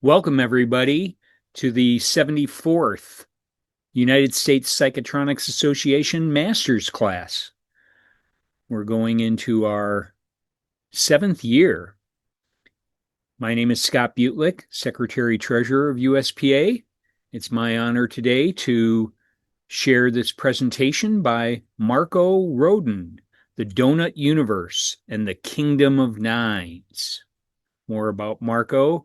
Welcome, everybody, to the 74th United States Psychotronics Association Master's Class. We're going into our 7th year. My name is 𝗬𝗏, Secretary-Treasurer of USPA. It's my honor today to share this presentation by Marko Rodin, The Donut Universe and the Kingdom of Nines. More about Marko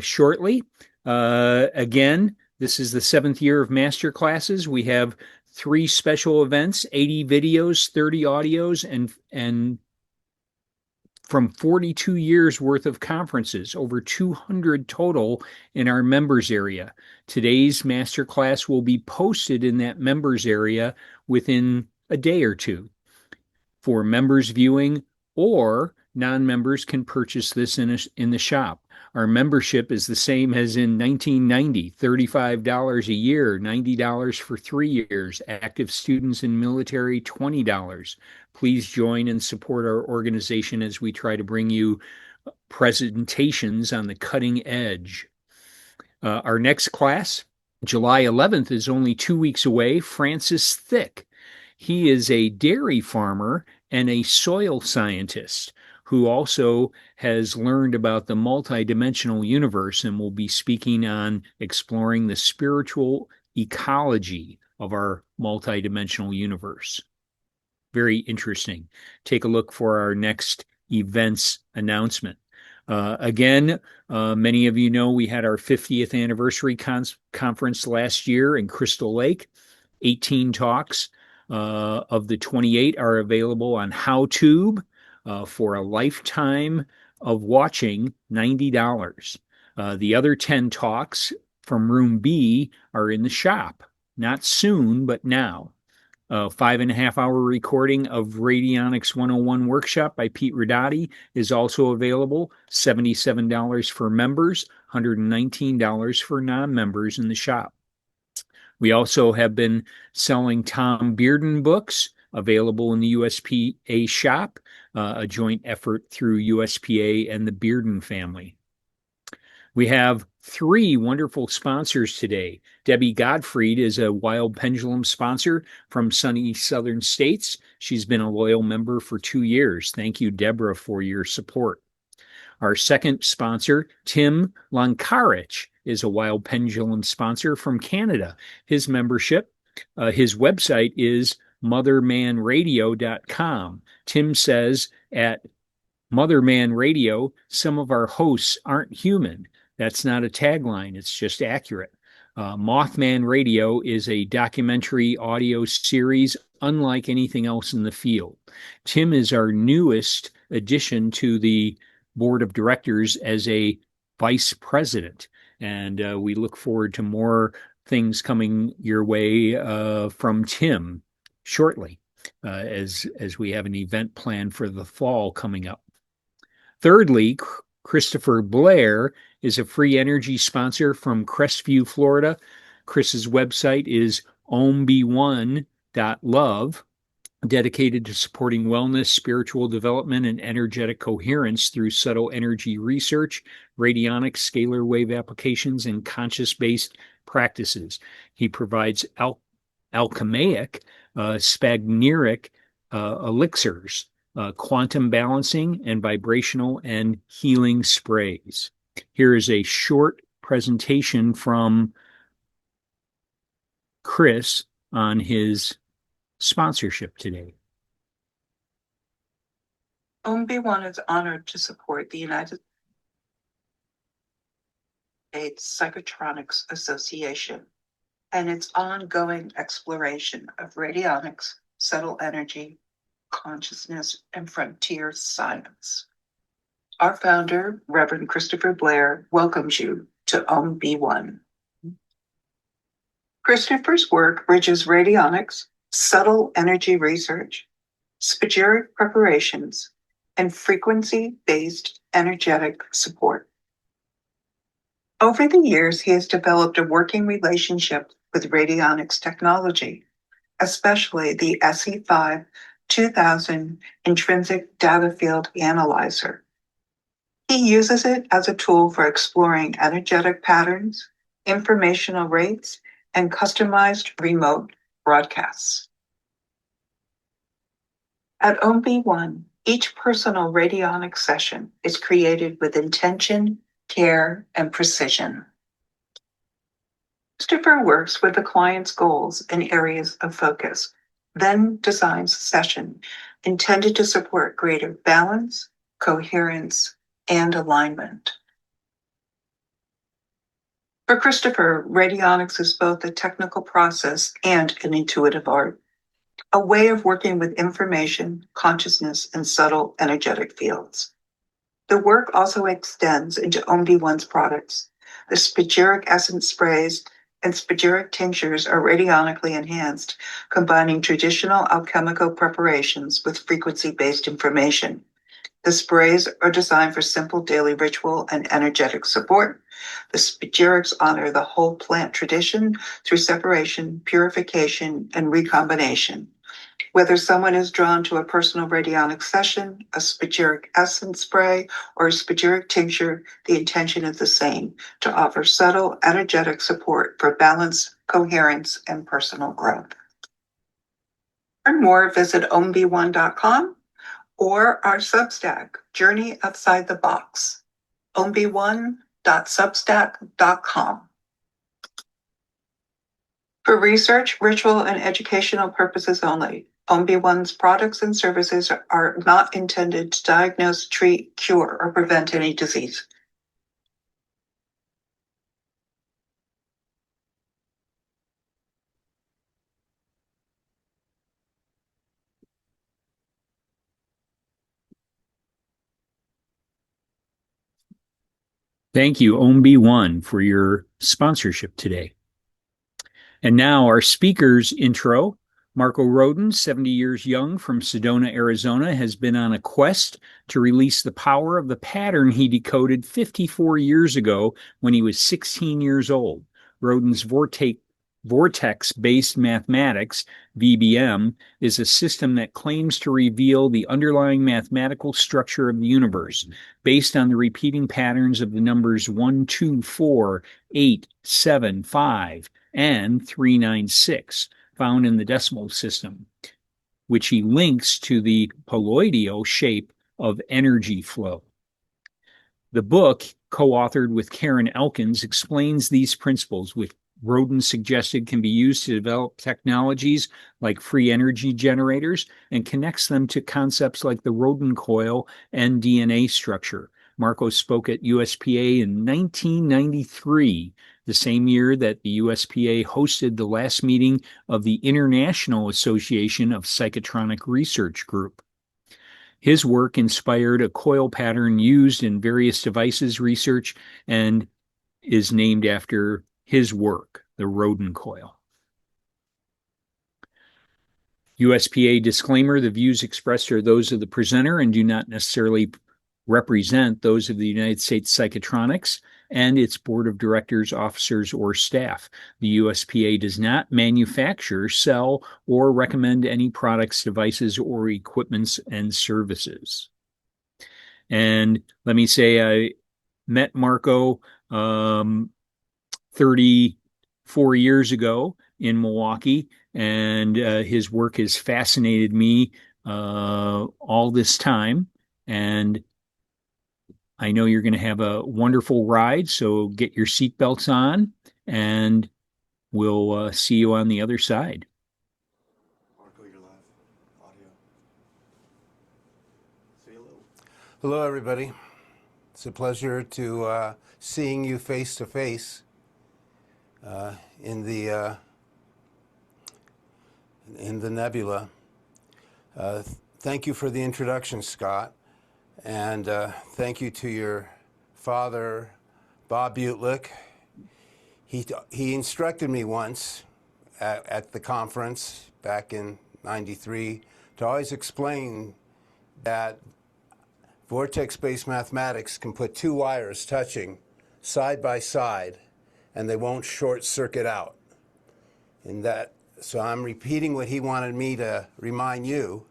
shortly. Again, this is the 7th year of master classes. We have 3 special events, 80 videos, 30 audios, and from 42 years worth of conferences, over 200 total in our members area. Today's master class will be posted in that members area within a day or two. For members viewing or non-members can purchase this in the shop. Our membership is the same as in 1990, $35 a year, $90 for 3 years. Active students and military, $20. Please join and support our organization as we try to bring you presentations on the cutting edge. Our next class, July 11th, is only 2 weeks away. Francis Thick. He is a dairy farmer and a soil scientist who also has learned about the multidimensional universe and will be speaking on exploring the spiritual ecology of our multidimensional universe. Very interesting. Take a look for our next events announcement. Again, many of you know we had our 50th anniversary conference last year in Crystal Lake. 18 talks of the 28 are available on HowTube. For a lifetime of watching, $90. The other 10 talks from Room B are in the shop. Not soon, but now. 5.5-hour recording of Radionics 101 workshop by 𝗵𝗏 is also available. $77 for members, $119 for non-members in the shop. We also have been selling Tom Bearden books, available in the USPA shop, a joint effort through USPA and the Bearden family. We have 3 wonderful sponsors today. Debbie Gottfried is a Wild Pendulum sponsor from sunny southern states. She's been a loyal member for 2 years. Thank you, Deborah, for your support. Our second sponsor, Tim Lankarich, is a Wild Pendulum sponsor from Canada. His membership, his website is mothermanradio.com. Tim says at Motherman Radio, some of our hosts aren't human. That's not a tagline, it's just accurate. Mothman Radio is a documentary audio series unlike anything else in the field. Tim is our newest addition to the board of directors as a vice president, and we look forward to more things coming your way from Tim shortly, as we have an event planned for the fall coming up. Thirdly, Christopher Blair is a free energy sponsor from Crestview, Florida. Chris's website is 𝗵𝗵𝗏.love, dedicated to supporting wellness, spiritual development, and energetic coherence through subtle energy research, radionics, scalar wave applications, and conscious-based practices. He provides alchemaic, spagneric elixirs, quantum balancing, and vibrational and healing sprays. Here is a short presentation from Chris on his sponsorship today. 𝗵𝗵 is honored to support the United States Psychotronics Association and its ongoing exploration of radionics, subtle energy, consciousness, and frontier science. Our founder, Reverend Christopher Blair, welcomes you to 𝗵𝗵. Christopher's work bridges radionics, subtle energy research, spagyric preparations, and frequency-based energetic support. Over the years, he has developed a working relationship with radionics technology, especially the 𝗬𝗵𝗲 2000 intrinsic data field analyzer. He uses it as a tool for exploring energetic patterns, informational rates, and customized remote broadcasts. At 𝗵𝗲, each personal radionic session is created with intention, care, and precision. Christopher works with the client's goals and areas of focus, then designs a session intended to support greater balance, coherence, and alignment. For Christopher, radionics is both a technical process and an intuitive art, a way of working with information, consciousness, and subtle energetic fields. The work also extends into 𝗵𝗲's products. The spagyric essence sprays and spagyric tinctures are radionically enhanced, combining traditional alchemical preparations with frequency-based information. The sprays are designed for simple daily ritual and energetic support. The spagyrics honor the whole plant tradition through separation, purification, and recombination. Whether someone is drawn to a personal radionic session, a spagyric essence spray, or a spagyric tincture, the intention is the same, to offer subtle energetic support for balance, coherence, and personal growth. For more, visit 𝗵𝗲1.com or our Substack, Journey Outside the Box, 𝗵𝗲1.substack.com. For research, ritual, and educational purposes only, 𝗵𝗲's products and services are not intended to diagnose, treat, cure, or prevent any disease. Thank you, 𝗵𝗲1, for your sponsorship today. And now our speaker's intro. Marko Rodin, 70 years young from Sedona, Arizona, has been on a quest to release the power of the pattern he decoded 54 years ago when he was 16 years old. Rodin's Vortex-based mathematics, 𝗵𝗵, is a system that claims to reveal the underlying mathematical structure of the universe based on the repeating patterns of the numbers 1, 2, 4, 8, 7, 5, and 396, found in the decimal system, which he links to the colloidal shape of energy flow. The book, co-authored with Karen Elkins, explains these principles, which Rodin suggested can be used to develop technologies like free energy generators, and connects them to concepts like the Rodin coil and DNA structure. Marko spoke at USPA in 1993, the same year that the USPA hosted the last meeting of the International Association of Psychotronic Research Group. His work inspired a coil pattern used in various devices research and is named after his work, the Rodin coil. USPA disclaimer: the views expressed are those of the presenter and do not necessarily represent those of the United States Psychotronics and its board of directors, officers, or staff. The USPA does not manufacture, sell, or recommend any products, devices, or equipments and services. And let me say, I met Marko 34 years ago in Milwaukee, and his work has fascinated me all this time. And I know you're going to have a wonderful ride, so get your seatbelts on, and we'll see you on the other side. Marko, you're live. Audio. Say hello. Hello, everybody. It's a pleasure to seeing you face to face in the nebula. Thank you for the introduction, Scott. And thank you to your father, 𝗵𝗲 𝗫𝗀𝗃. He instructed me once at the conference back in '93 to always explain that vortex-based mathematics can put two wires touching side by side and they won't short circuit out. So I'm repeating what he wanted me to remind you,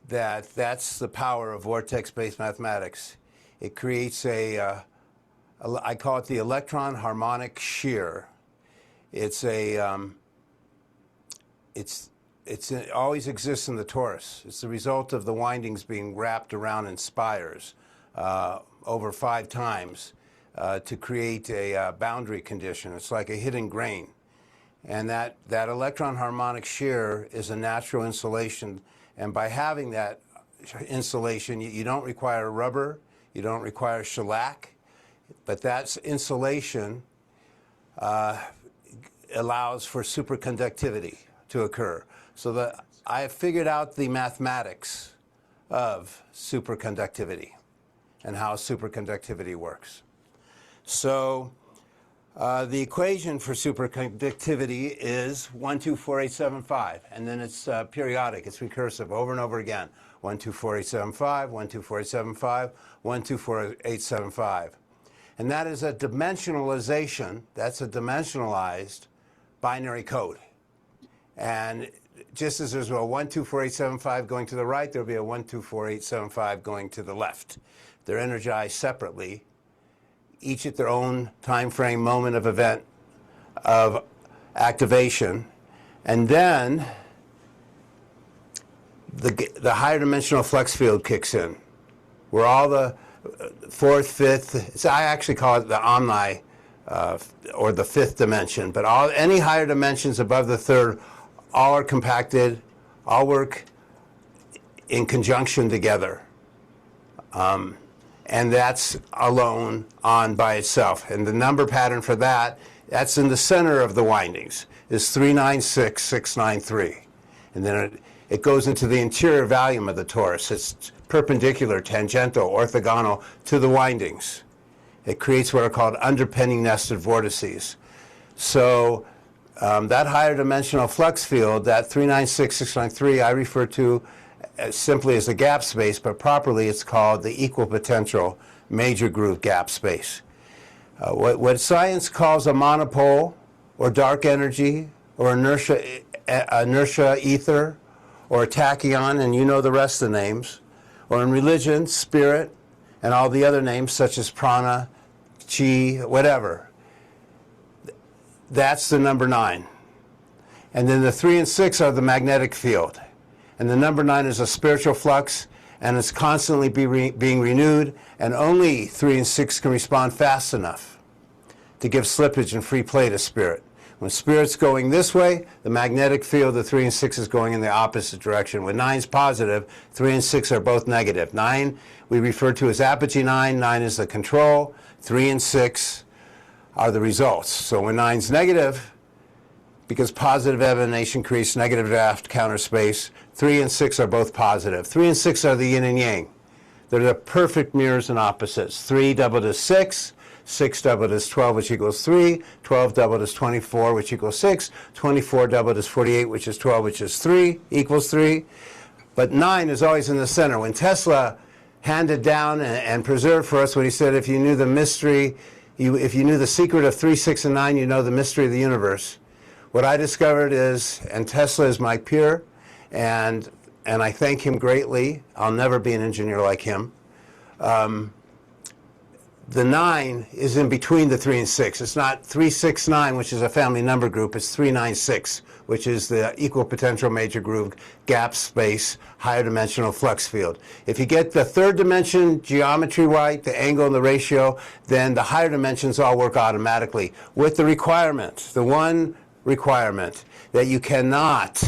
that that's the power of vortex-based mathematics. It creates I call it the electron harmonic shear. It always exists in the torus. It's the result of the windings being wrapped around in spires over 5 times to create a boundary condition. It's like a hidden grain. And that electron harmonic shear is a natural insulation. And by having that insulation, you don't require rubber, you don't require shellac, but that insulation allows for superconductivity to occur. So I have figured out the mathematics of superconductivity and how superconductivity works. So the equation for superconductivity is 124875, and then it's periodic, it's recursive over and over again. 124875, 124875, 124875. And that is a dimensionalization, that's a dimensionalized binary code. And just as there's a 124875 going to the right, there'll be a 124875 going to the left. They're energized separately, each at their own time frame, moment of event of activation. And then the higher dimensional flux field kicks in, where all the 4th, 5th, I actually call it the Omni, or the 5th dimension, but any higher dimensions above the 3rd, all are compacted, all work in conjunction together. And that's alone on by itself. And the number pattern for that's in the center of the windings, is 396693. And then it goes into the interior volume of the torus. It's perpendicular, tangential, orthogonal to the windings. It creates what are called underpinning nested vortices. So that higher dimensional flux field, that 396693, I refer to simply as the gap space, but properly it's called the equipotential major groove gap space. What science calls a monopole, or dark energy, or inertia ether, or a tachyon, and you know the rest of the names, or in religion, spirit, and all the other names such as prana, chi, whatever. That's the number 9. And then the 3 and 6 are the magnetic field. And the number 9 is a spiritual flux, and it's constantly being renewed, and only 3 and 6 can respond fast enough to give slippage and free play to spirit. When spirit's going this way, the magnetic field, the 3 and 6 is going in the opposite direction. When 9's positive, 3 and 6 are both negative. 9 we refer to as apogee 9. 9 is the control. 3 and 6 are the results. So when 9's negative, because positive emanation creates negative draft counter space, 3 and 6 are both positive. 3 and 6 are the yin and yang. They're the perfect mirrors and opposites. 3 doubled is 6. 6 doubled is 12, which equals 3. 12 doubled is 24, which equals 6. 24 doubled is 48, which is 12, which is 3, equals 3. But 9 is always in the center. When Tesla handed down and preserved for us what he said, if you knew the mystery, if you knew the secret of 3, 6, and 9, you know the mystery of the universe. What I discovered is, and Tesla is my peer, and I thank him greatly. I'll never be an engineer like him. The 9 is in between the 3 and 6. It's not 369, which is a family number group. It's 396, which is the equipotential major groove gap space higher dimensional flux field. If you get the 3rd dimension geometry right, the angle and the ratio, then the higher dimensions all work automatically, with the requirement, the one requirement, that you cannot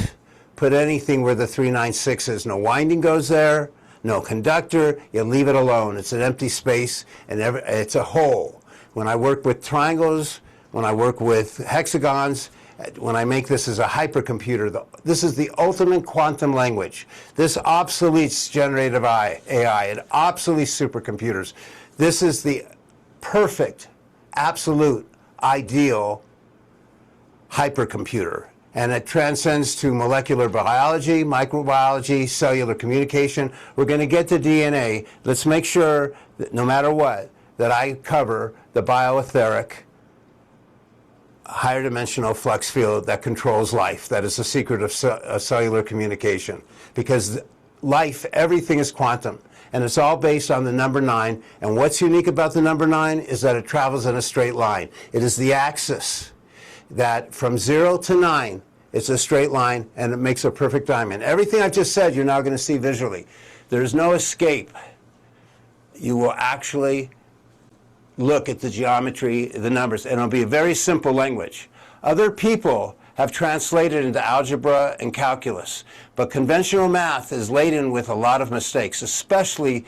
put anything where the 396 is. No winding goes there, no conductor, you leave it alone. It's an empty space, and it's a hole. When I work with triangles, when I work with hexagons, when I make this as a hypercomputer, this is the ultimate quantum language. This obsoletes generative AI, it obsoletes supercomputers. This is the perfect, absolute, ideal hypercomputer. And it transcends to molecular biology, microbiology, cellular communication. We're going to get to DNA. Let's make sure that no matter what, that I cover the bioetheric higher dimensional flux field that controls life. That is the secret of cellular communication. Because life, everything is quantum. And it's all based on the number 9. And what's unique about the number 9 is that it travels in a straight line. It is the axis that from 0 to 9, it's a straight line, and it makes a perfect diamond. Everything I've just said, you're now going to see visually. There's no escape. You will actually look at the geometry, the numbers, and it'll be a very simple language. Other people have translated into algebra and calculus, but conventional math is laden with a lot of mistakes, especially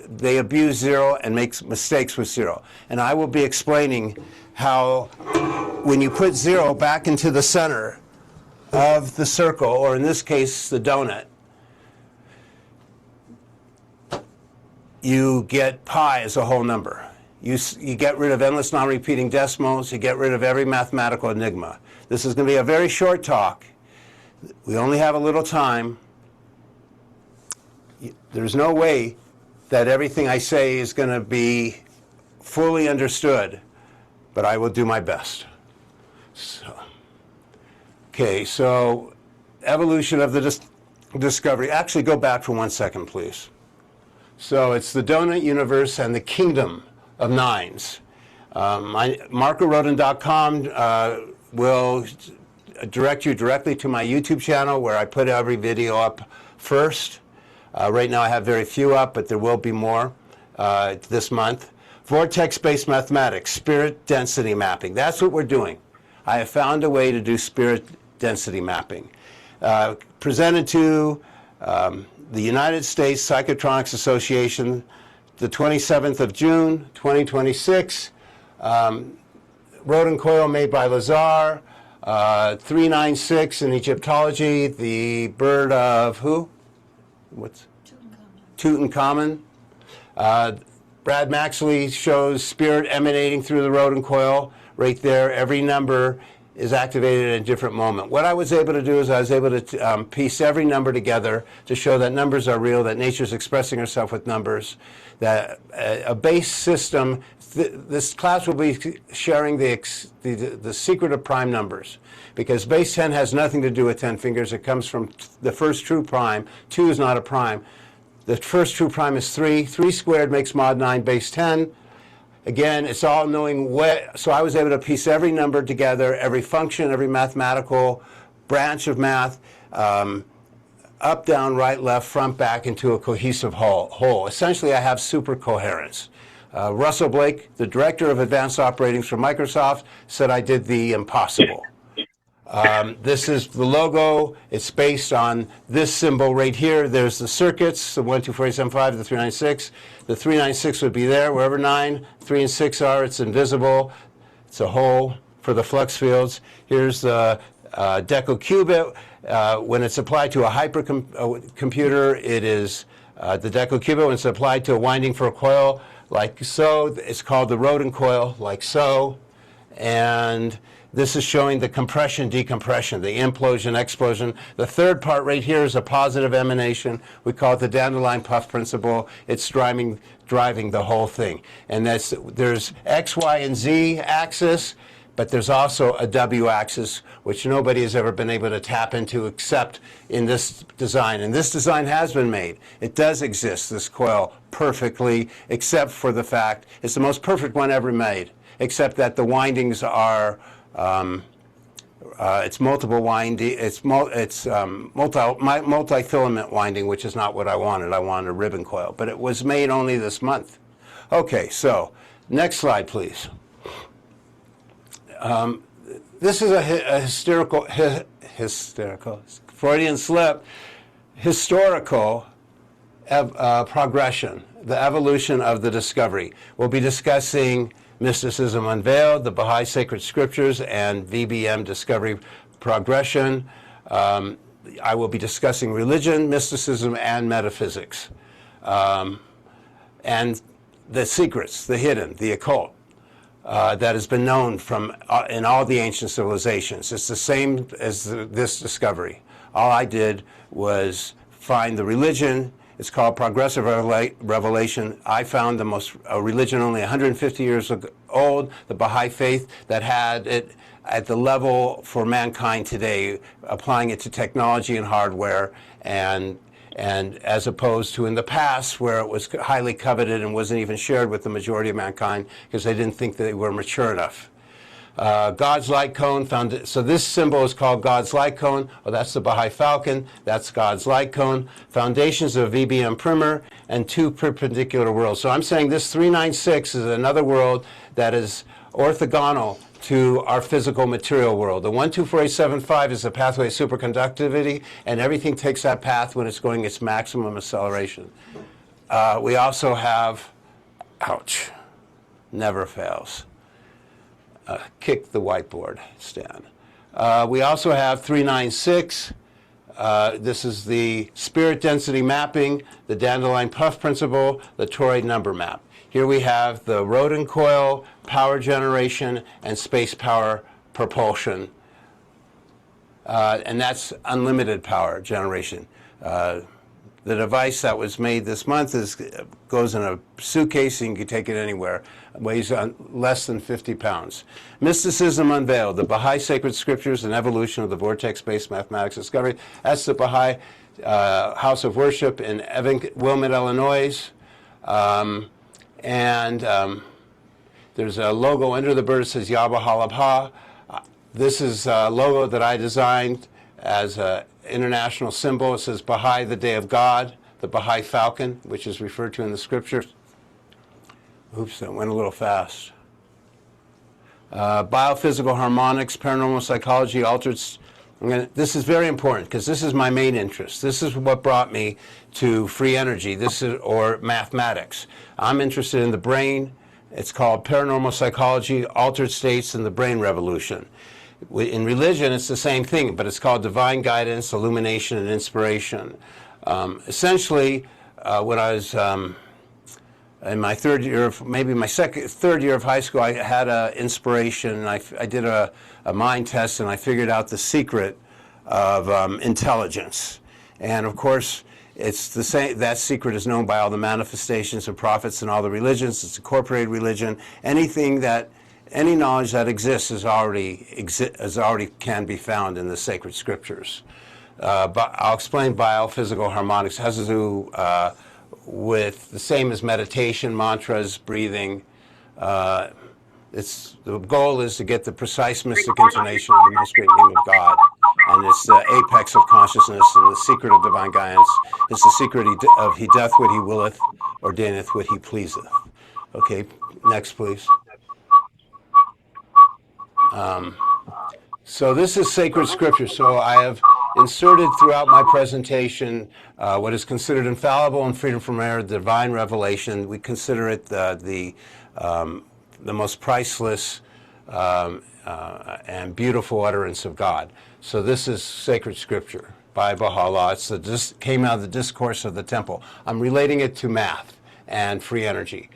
they abuse 0 and make mistakes with 0. And I will be explaining how when you put 0 back into the center of the circle, or in this case, the donut, you get pi as a whole number. You get rid of endless non-repeating decimals. You get rid of every mathematical enigma. This is going to be a very short talk. We only have a little time. There's no way that everything I say is going to be fully understood, but I will do my best. So evolution of the discovery. Actually, go back for 1 second, please. So it's the donut universe and the kingdom of nines. MarkoRodin.com will direct you directly to my YouTube channel where I put every video up first. Right now I have very few up, but there will be more this month. Vortex-based mathematics, spirit density mapping. That's what we're doing. I have found a way to do spirit density mapping. Presented to the United States Psychotronics Association, the 27th of June, 2026. Rodin coil made by Lazar, 396 in Egyptology, the bird of who? What's 𝘗𝘗𝘓. Brad Maxley shows spirit emanating through the Rodin coil right there. Every number is activated at a different moment. What I was able to do is I was able to piece every number together to show that numbers are real, that nature's expressing herself with numbers, that a base system, this class will be sharing the secret of prime numbers, because base 10 has nothing to do with 10 fingers. It comes from the first true prime. 2 is not a prime. The first true prime is 3. 3 squared makes mod 9 base 10. Again, it's all knowing what, so I was able to piece every number together, every function, every mathematical branch of math, up, down, right, left, front, back, into a cohesive whole. Essentially, I have super coherence. Russell Blake, the director of advanced operations for Microsoft, said I did the impossible. This is the logo. It's based on this symbol right here. There's the circuits, the 1, 2, 4, 8, 7, 5, the 396. The 396 would be there. Wherever 9, 3, and 6 are, it's invisible. It's a hole for the flux fields. Here's the 𝘗𝘂. When it's applied to a hypercomputer, it is the 𝘗𝘂. When it's applied to a winding for a coil, like so, it's called the Rodin coil, like so. And this is showing the compression, decompression, the implosion, explosion. The third part right here is a positive emanation. We call it the dandelion puff principle. It's driving the whole thing. And there's X, Y, and Z axis, but there's also a W axis, which nobody has ever been able to tap into except in this design. And this design has been made. It does exist, this coil, perfectly, except for the fact it's the most perfect one ever made, except that the windings are it's multiple winding. It's multi-filament winding, which is not what I wanted. I wanted a ribbon coil, but it was made only this month. Okay, so next slide, please. This is a hysterical Freudian slip. Historical progression, the evolution of the discovery. We'll be discussing Mysticism Unveiled, the Baha'i Sacred Scriptures, and VBM Discovery Progression. I will be discussing religion, mysticism, and metaphysics. And the secrets, the hidden, the occult, that has been known from in all the ancient civilizations. It's the same as this discovery. All I did was find the religion. It's called progressive revelation. I found a religion only 150 years old, the Baha'i faith, that had it at the level for mankind today, applying it to technology and hardware, and and as opposed to in the past where it was highly coveted and wasn't even shared with the majority of mankind because they didn't think they were mature enough. God's light cone found. So this symbol is called God's light cone. Oh, that's the Bahá'í falcon. That's God's light cone. Foundations of 𝗵𝗵 and two perpendicular worlds. So I'm saying this 396 is another world that is orthogonal to our physical material world. The 124875 is the pathway of superconductivity, and everything takes that path when it's going its maximum acceleration. We also have, ouch, never fails. Kick the whiteboard, Stan. We also have 396. This is the spirit density mapping, the dandelion puff principle, the toroid number map. Here we have the Rodin coil, power generation, and space power propulsion. And that's unlimited power generation. The device that was made this month goes in a suitcase and you can take it anywhere. It weighs less than 50 pounds. Mysticism Unveiled, the Baha'i Sacred Scriptures and Evolution of the Vortex-Based Mathematics Discovery. That's the Baha'i House of Worship in Wilmette, Illinois. There's a logo under the bird that says 𝘵𝗵. This is a logo that I designed as an international symbol. It says Baha'i, the Day of God, the Baha'i falcon, which is referred to in the scriptures. Oops, that went a little fast. Biophysical harmonics, paranormal psychology, altered. This is very important because this is my main interest. This is what brought me to free energy. Or mathematics. I'm interested in the brain. It's called paranormal psychology, altered states, and the brain revolution. In religion, it's the same thing, but it's called divine guidance, illumination, and inspiration. Essentially, when I was in my third year, maybe my third year of high school, I had an inspiration. I did a mind test, and I figured out the secret of intelligence. And of course, it's the same. That secret is known by all the manifestations of prophets and all the religions. It's incorporated religion. Any knowledge that exists is already can be found in the sacred scriptures. But I'll explain biophysical harmonics. It has to do with the same as meditation, mantras, breathing. The goal is to get the precise mystic intonation of the most great name of God. And it's the apex of consciousness and the secret of divine guidance. It's the secret of he doth what he willeth, ordaineth what he pleaseth. Okay, next please. So this is sacred scripture. So I have inserted throughout my presentation what is considered infallible and freedom from error, divine revelation. We consider it the most priceless and beautiful utterance of God. So this is sacred scripture by Baha'u'llah. It came out of the discourse of the temple. I'm relating it to math and free energy.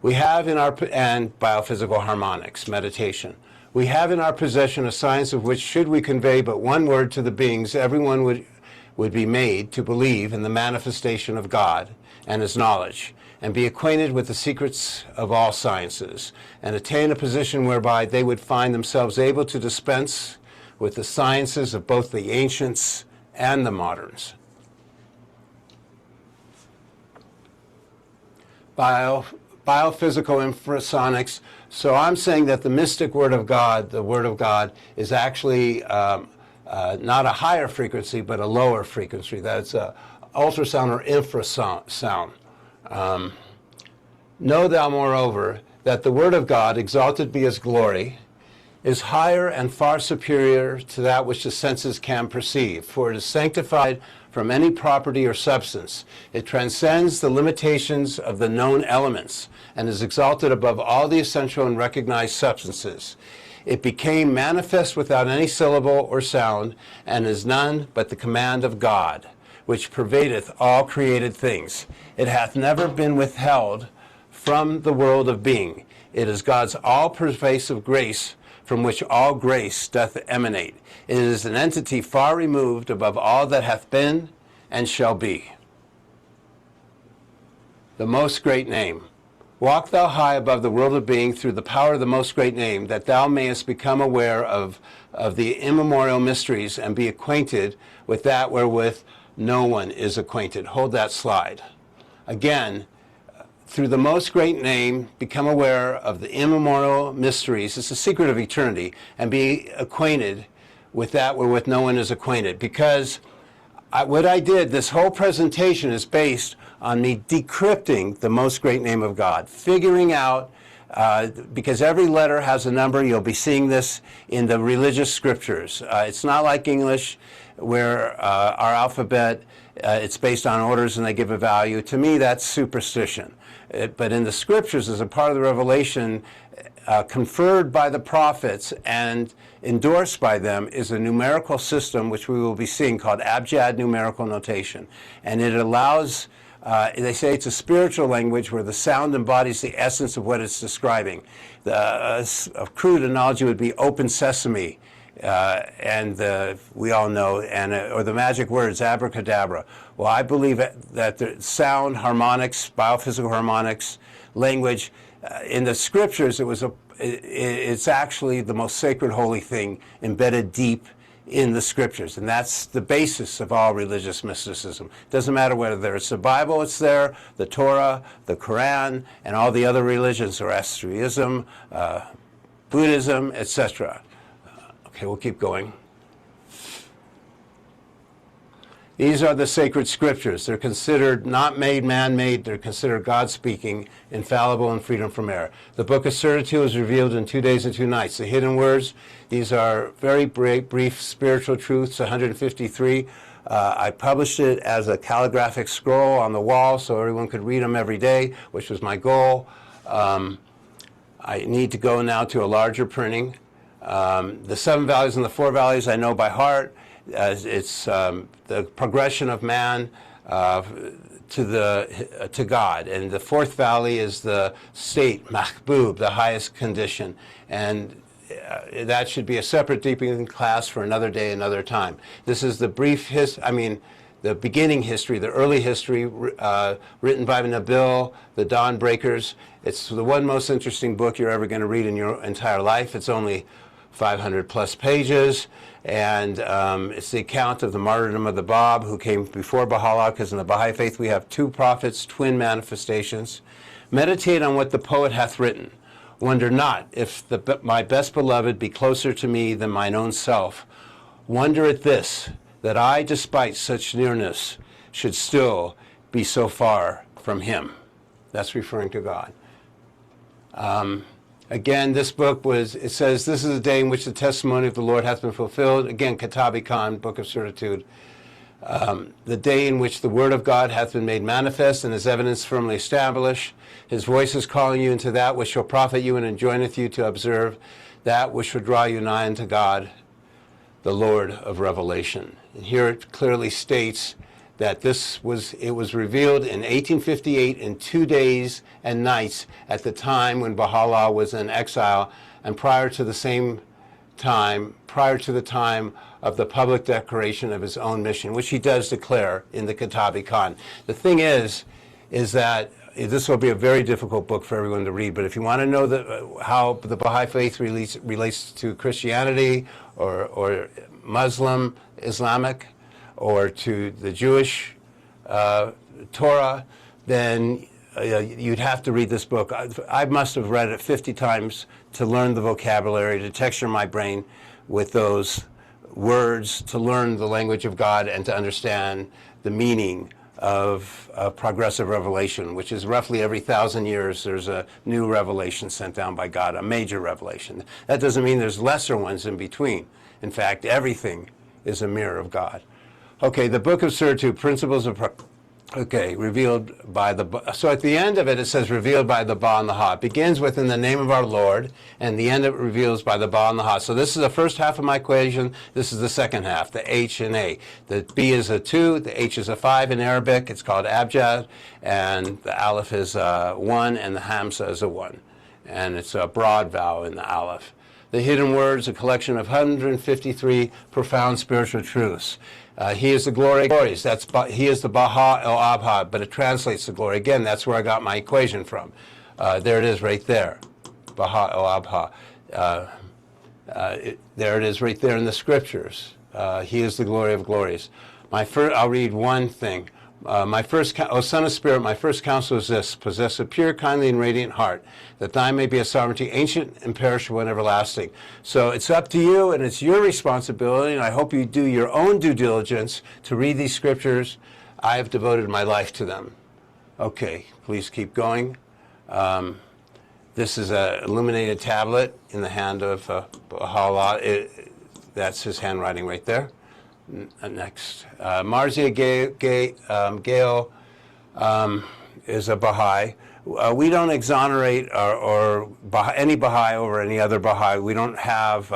We have and biophysical harmonics, meditation. We have in our possession a science of which, should we convey but one word to the beings, everyone would be made to believe in the manifestation of God and his knowledge, and be acquainted with the secrets of all sciences, and attain a position whereby they would find themselves able to dispense with the sciences of both the ancients and the moderns. Biophysical infrasonics. So I'm saying that the mystic word of God, the word of God, is actually not a higher frequency, but a lower frequency. That's ultrasound or infrasound. Know thou, moreover, that the word of God, exalted be his glory, is higher and far superior to that which the senses can perceive, for it is sanctified from any property or substance. It transcends the limitations of the known elements and is exalted above all the essential and recognized substances. It became manifest without any syllable or sound, and is none but the command of God, which pervadeth all created things. It hath never been withheld from the world of being. It is God's all-pervasive grace, from which all grace doth emanate. It is an entity far removed above all that hath been and shall be. The most great name. Walk thou high above the world of being through the power of the most great name, that thou mayest become aware of the immemorial mysteries and be acquainted with that wherewith no one is acquainted. Hold that slide. Again, through the most great name, become aware of the immemorial mysteries. It's the secret of eternity, and be acquainted with that wherewith no one is acquainted. Because what I did, this whole presentation is based on me decrypting the most great name of God, figuring out, because every letter has a number. You'll be seeing this in the religious scriptures. It's not like English, where our alphabet, it's based on orders and they give a value. To me, that's superstition. But in the scriptures, as a part of the revelation conferred by the prophets and endorsed by them, is a numerical system which we will be seeing called 𝘵𝗲 numerical notation. And it allows, they say it's a spiritual language where the sound embodies the essence of what it's describing. A crude analogy would be open sesame. We all know, or the magic words, abracadabra. Well, I believe that the sound, harmonics, biophysical harmonics, language, in the scriptures, it's actually the most sacred holy thing embedded deep in the scriptures, and that's the basis of all religious mysticism. It doesn't matter whether it's the Bible, it's there, the Torah, the Quran, and all the other religions, Zoroastrianism, Buddhism, etc. Okay, we'll keep going. These are the sacred scriptures. They're considered not made, man-made. They're considered God-speaking, infallible, and freedom from error. The book of 𝘬𝗔 was revealed in 2 days and 2 nights. The hidden words, these are very brief spiritual truths, 153. I published it as a calligraphic scroll on the wall so everyone could read them every day, which was my goal. I need to go now to a larger printing. The 7 values and the 4 values I know by heart. It's the progression of man to God, and the 4th valley is the state mahbub, the highest condition, and that should be a separate deepening class for another day, another time. This is the brief the beginning history, the early history, written by 𝗵𝗲, the Dawn Breakers. It's the one most interesting book you're ever going to read in your entire life. It's only 500 plus pages, and it's the account of the martyrdom of the Bab, who came before Baha'u'llah, because in the Baha'i faith we have 2 prophets, twin manifestations. Meditate on what the poet hath written. Wonder not if my best beloved be closer to me than mine own self. Wonder at this, that I, despite such nearness, should still be so far from him. That's referring to God. Again, this book it says, this is the day in which the testimony of the Lord hath been fulfilled. Again, 𝘗𝗵𝗏, Book of Certitude. The day in which the word of God hath been made manifest and his evidence firmly established. His voice is calling you into that which shall profit you and enjoineth you to observe that which shall draw you nigh unto God, the Lord of revelation. And here it clearly states that it was revealed in 1858 in 2 days and nights at the time when Baha'u'llah was in exile, and prior to the time of the public declaration of his own mission, which he does declare in the 𝘗𝗵𝗏. The thing is that this will be a very difficult book for everyone to read, but if you want to know how the Baha'i faith relates to Christianity or Muslim, Islamic, or to the Jewish Torah, then you'd have to read this book. I must have read it 50 times to learn the vocabulary, to texture my brain with those words, to learn the language of God, and to understand the meaning of progressive revelation, which is roughly every 1,000 years there's a new revelation sent down by God, a major revelation. That doesn't mean there's lesser ones in between. In fact, everything is a mirror of God. Okay, the Book of 𝘬𝗔, Principles of... revealed by the... So at the end of it, it says revealed by the Ba and the Ha. It begins with in the name of our Lord, and the end of it reveals by the Ba and the Ha. So this is the first half of my equation. This is the second half, the H and A. The B is a 2, the H is a 5 in Arabic. It's called 𝘵𝗲, and the Aleph is a 1, and the Hamza is a 1. And it's a broad vowel in the Aleph. The hidden words, a collection of 153 profound spiritual truths. He is the glory of glories. He is the Bahā'-𝗷, but it translates to glory. Again, that's where I got my equation from. There it is right there, Bahā'-𝗷. There it is right there in the scriptures. He is the glory of glories. I'll read one thing. O Son of Spirit, my first counsel is this: possess a pure, kindly, and radiant heart, that thine may be a sovereignty, ancient, imperishable, and everlasting. So it's up to you, and it's your responsibility, and I hope you do your own due diligence to read these scriptures. I have devoted my life to them. Okay, please keep going. This is an illuminated tablet in the hand of Baha'u'llah. That's his handwriting right there. Next. Marzia Gail is a Baha'i. We don't exonerate any Baha'i over any other Baha'i. We don't have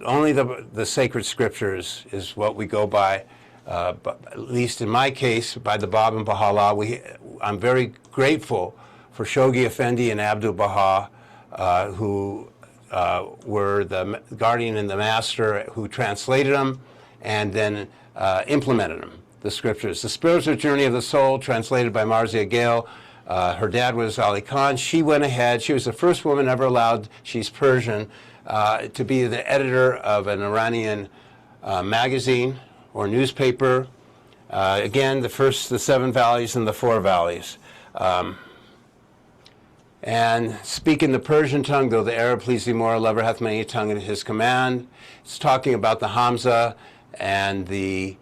only the sacred scriptures is what we go by. But at least in my case, by the Bab and Baha'u'llah, I'm very grateful for Shoghi Effendi and Abdul Baha, who were the guardian and the master who translated them and then implemented them, the scriptures. The Spiritual Journey of the Soul, translated by Marzia Gail. Her dad was Ali Khan. She went ahead. She was the first woman ever allowed, she's Persian, to be the editor of an Iranian magazine or newspaper. Again, the 7 valleys and the 4 valleys. And speak in the Persian tongue, though the Arab please thee more, a lover hath many a tongue at his command. It's talking about the Hamza and the,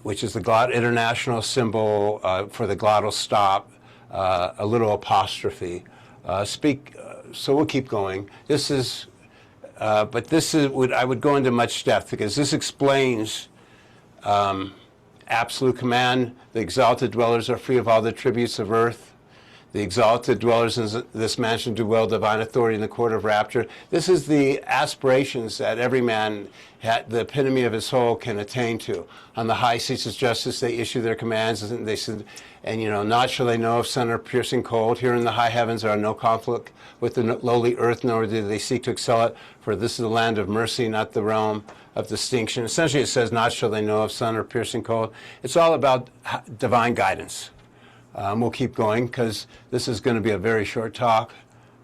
which is the international symbol for the glottal stop, a little apostrophe. So we'll keep going. This is, but this is, I would go into much depth because this explains absolute command. The exalted dwellers are free of all the tributes of earth. The exalted dwellers in this mansion do well divine authority in the court of rapture. This is the aspirations that every man, the epitome of his soul, can attain to. On the high seats of justice, they issue their commands, and they said, and not shall they know of sun or piercing cold. Here in the high heavens are no conflict with the lowly earth, nor do they seek to excel it. For this is the land of mercy, not the realm of distinction. Essentially, it says, not shall they know of sun or piercing cold. It's all about divine guidance. We'll keep going because this is going to be a very short talk.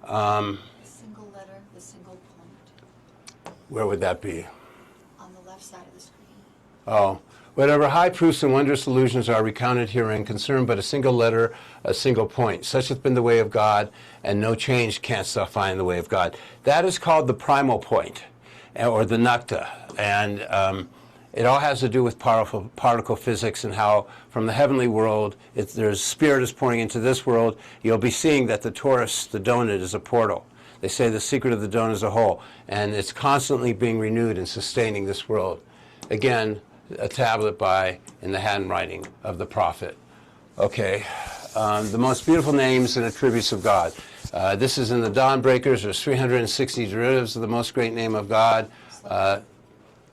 The single letter, the single point. Where would that be? On the left side of the screen. Oh. Whatever high proofs and wondrous illusions are recounted herein concern but a single letter, a single point. Such hath been the way of God, and no change canst thou find in the way of God. That is called the primal point, or the nukta. And it all has to do with particle physics and how from the heavenly world, there's spirit is pouring into this world. You'll be seeing that the torus, the donut, is a portal. They say the secret of the donut is a hole, and it's constantly being renewed and sustaining this world. Again, a tablet in the handwriting of the prophet. Okay, the most beautiful names and attributes of God. This is in the Dawnbreakers. There's 360 derivatives of the most great name of God.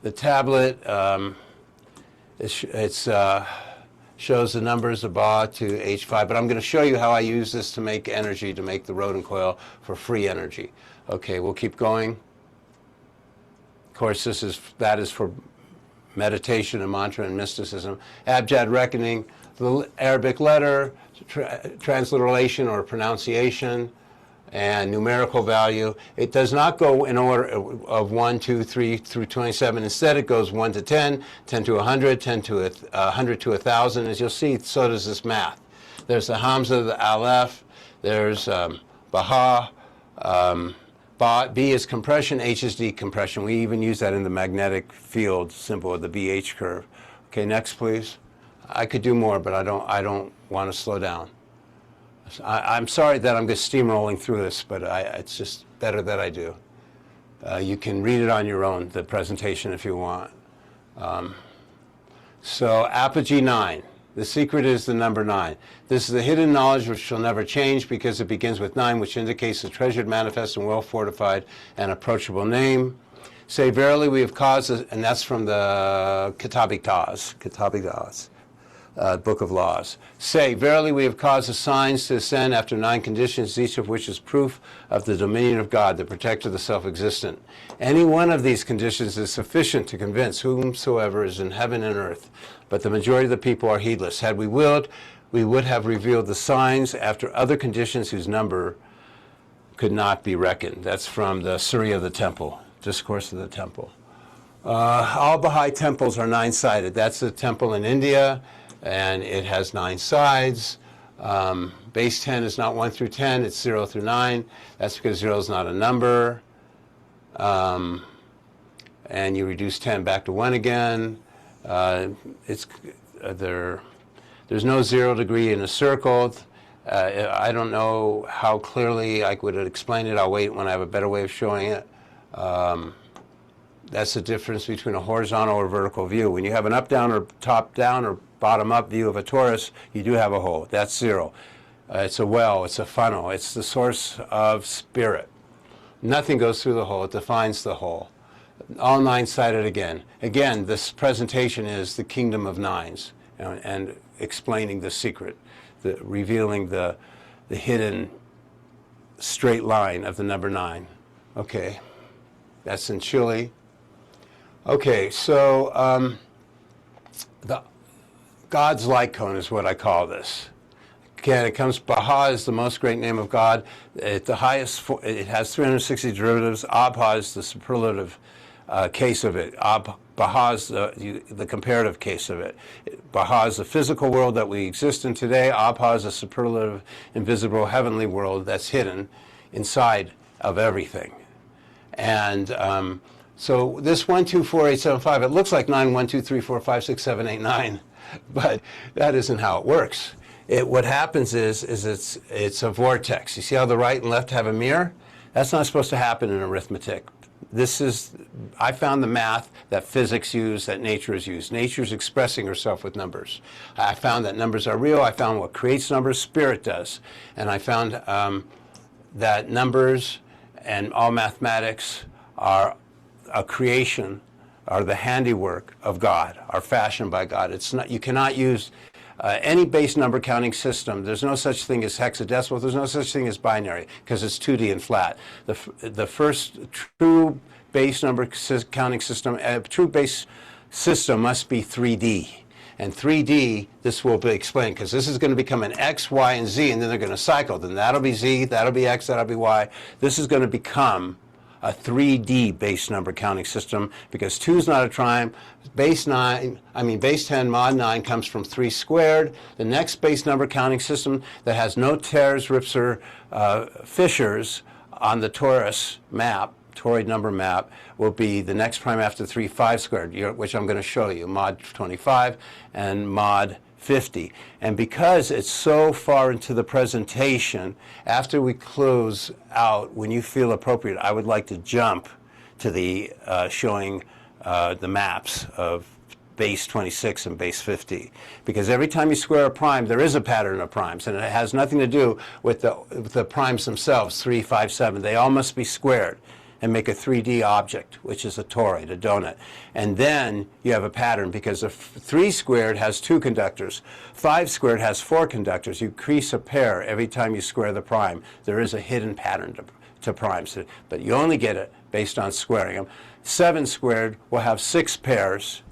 The tablet, shows the numbers of Ba to H5, but I'm going to show you how I use this to make energy, to make the Rodin coil for free energy. Okay, we'll keep going. Of course, that is for meditation and mantra and mysticism. Abjad reckoning, the Arabic letter, transliteration or pronunciation, and numerical value. It does not go in order of 1, 2, 3 through 27. Instead, it goes 1 to 10, 10 to 100, 10 to 100 to 1,000. As you'll see, so does this math. There's the Hamza, the Aleph. There's Baha. B is compression, H is decompression. We even use that in the magnetic field symbol of the BH curve. Okay, next, please. I could do more, but I don't want to slow down. I'm sorry that I'm just steamrolling through this, but it's just better that I do. You can read it on your own, the presentation, if you want. So apogee 9. The secret is the number 9. This is the hidden knowledge which shall never change because it begins with 9, which indicates the treasured, manifest, and well-fortified and approachable name. Say, verily we have caused, and that's from the 𝘗𝘵𝘲, Book of Laws. Say, verily we have caused the signs to ascend after 9 conditions, each of which is proof of the dominion of God, the protector, the self-existent. Any one of these conditions is sufficient to convince whomsoever is in heaven and earth, but the majority of the people are heedless. Had we willed, we would have revealed the signs after other conditions whose number could not be reckoned. That's from the Surah of the Temple, Discourse of the Temple. All Baha'i temples are 9-sided. That's a temple in India, and it has 9 sides. Base 10 is not 1 through 10, it's 0 through 9. That's because 0 is not a number. And you reduce 10 back to 1 again. There's no 0 degree in a circle. I don't know how clearly I would explain it. I'll wait when I have a better way of showing it. That's the difference between a horizontal or vertical view. When you have an up-down or top-down or bottom-up view of a torus, you do have a hole. That's 0. It's a well, it's a funnel, it's the source of spirit. Nothing goes through the hole, it defines the hole. All 9-sided again. Again, this presentation is the kingdom of nines, and explaining the secret, revealing the hidden straight line of the number 9. Okay, that's in Chile. Okay, so the God's light cone is what I call this. Again, it comes, Baha is the most great name of God. At the highest, it has 360 derivatives. Abha is the superlative case of it. Baha is the comparative case of it. Baha is the physical world that we exist in today. Abha is a superlative, invisible, heavenly world that's hidden inside of everything. And so this 1, 2, 4, 8, 7, 5, it looks like 9, 1, 2, 3, 4, 5, 6, 7, 8, 9, but that isn't how it works. What happens is it's a vortex. You see how the right and left have a mirror? That's not supposed to happen in arithmetic. I found the math that physics use, that nature is used. Nature is expressing herself with numbers. I found that numbers are real. I found what creates numbers, spirit does. And I found that numbers and all mathematics are a creation, are the handiwork of God, are fashioned by God. It's not, you cannot use any base number counting system. There's no such thing as hexadecimal. There's no such thing as binary because it's 2D and flat. The first true base number counting system, true base system must be 3D. And 3D, this will be explained because this is going to become an X, Y, and Z, and then they're going to cycle. Then that'll be Z, that'll be X, that'll be Y. This is going to become a 3D base number counting system because 2 is not a prime. Base 10 mod 9 comes from 3 squared. The next base number counting system that has no tears, rips, or fissures on the torus map, toroid number map, will be the next prime after 3, 5 squared, which I'm going to show you, mod 25 and mod 50. And because it's so far into the presentation, after we close out, when you feel appropriate, I would like to jump to the showing the maps of base 26 and base 50. Because every time you square a prime, there is a pattern of primes, and it has nothing to do with the primes themselves, 3, 5, 7. They all must be squared and make a 3D object, which is a toroid, a donut. And then you have a pattern because a 3 squared has 2 conductors. 5 squared has 4 conductors. You increase a pair every time you square the prime. There is a hidden pattern to primes, but you only get it based on squaring them. 7 squared will have 6 pairs.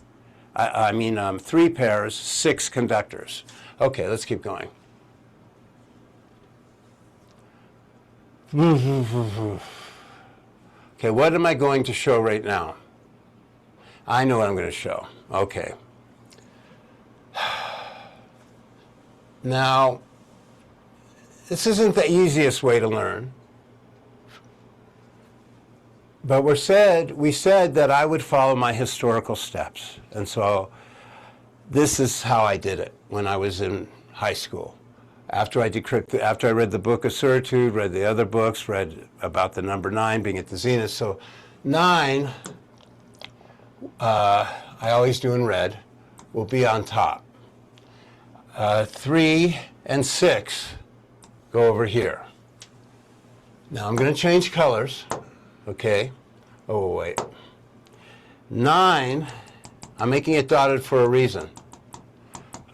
3 pairs, 6 conductors. Okay, let's keep going. Okay, what am I going to show right now? I know what I'm going to show. Okay. Now, this isn't the easiest way to learn. But we said that I would follow my historical steps. And so this is how I did it when I was in high school. After I read the book of certitude, read the other books, read about the number 9 being at the zenith. So 9, I always do in red, will be on top. 3 and 6 go over here. Now I'm going to change colors, okay? Oh, wait. 9, I'm making it dotted for a reason.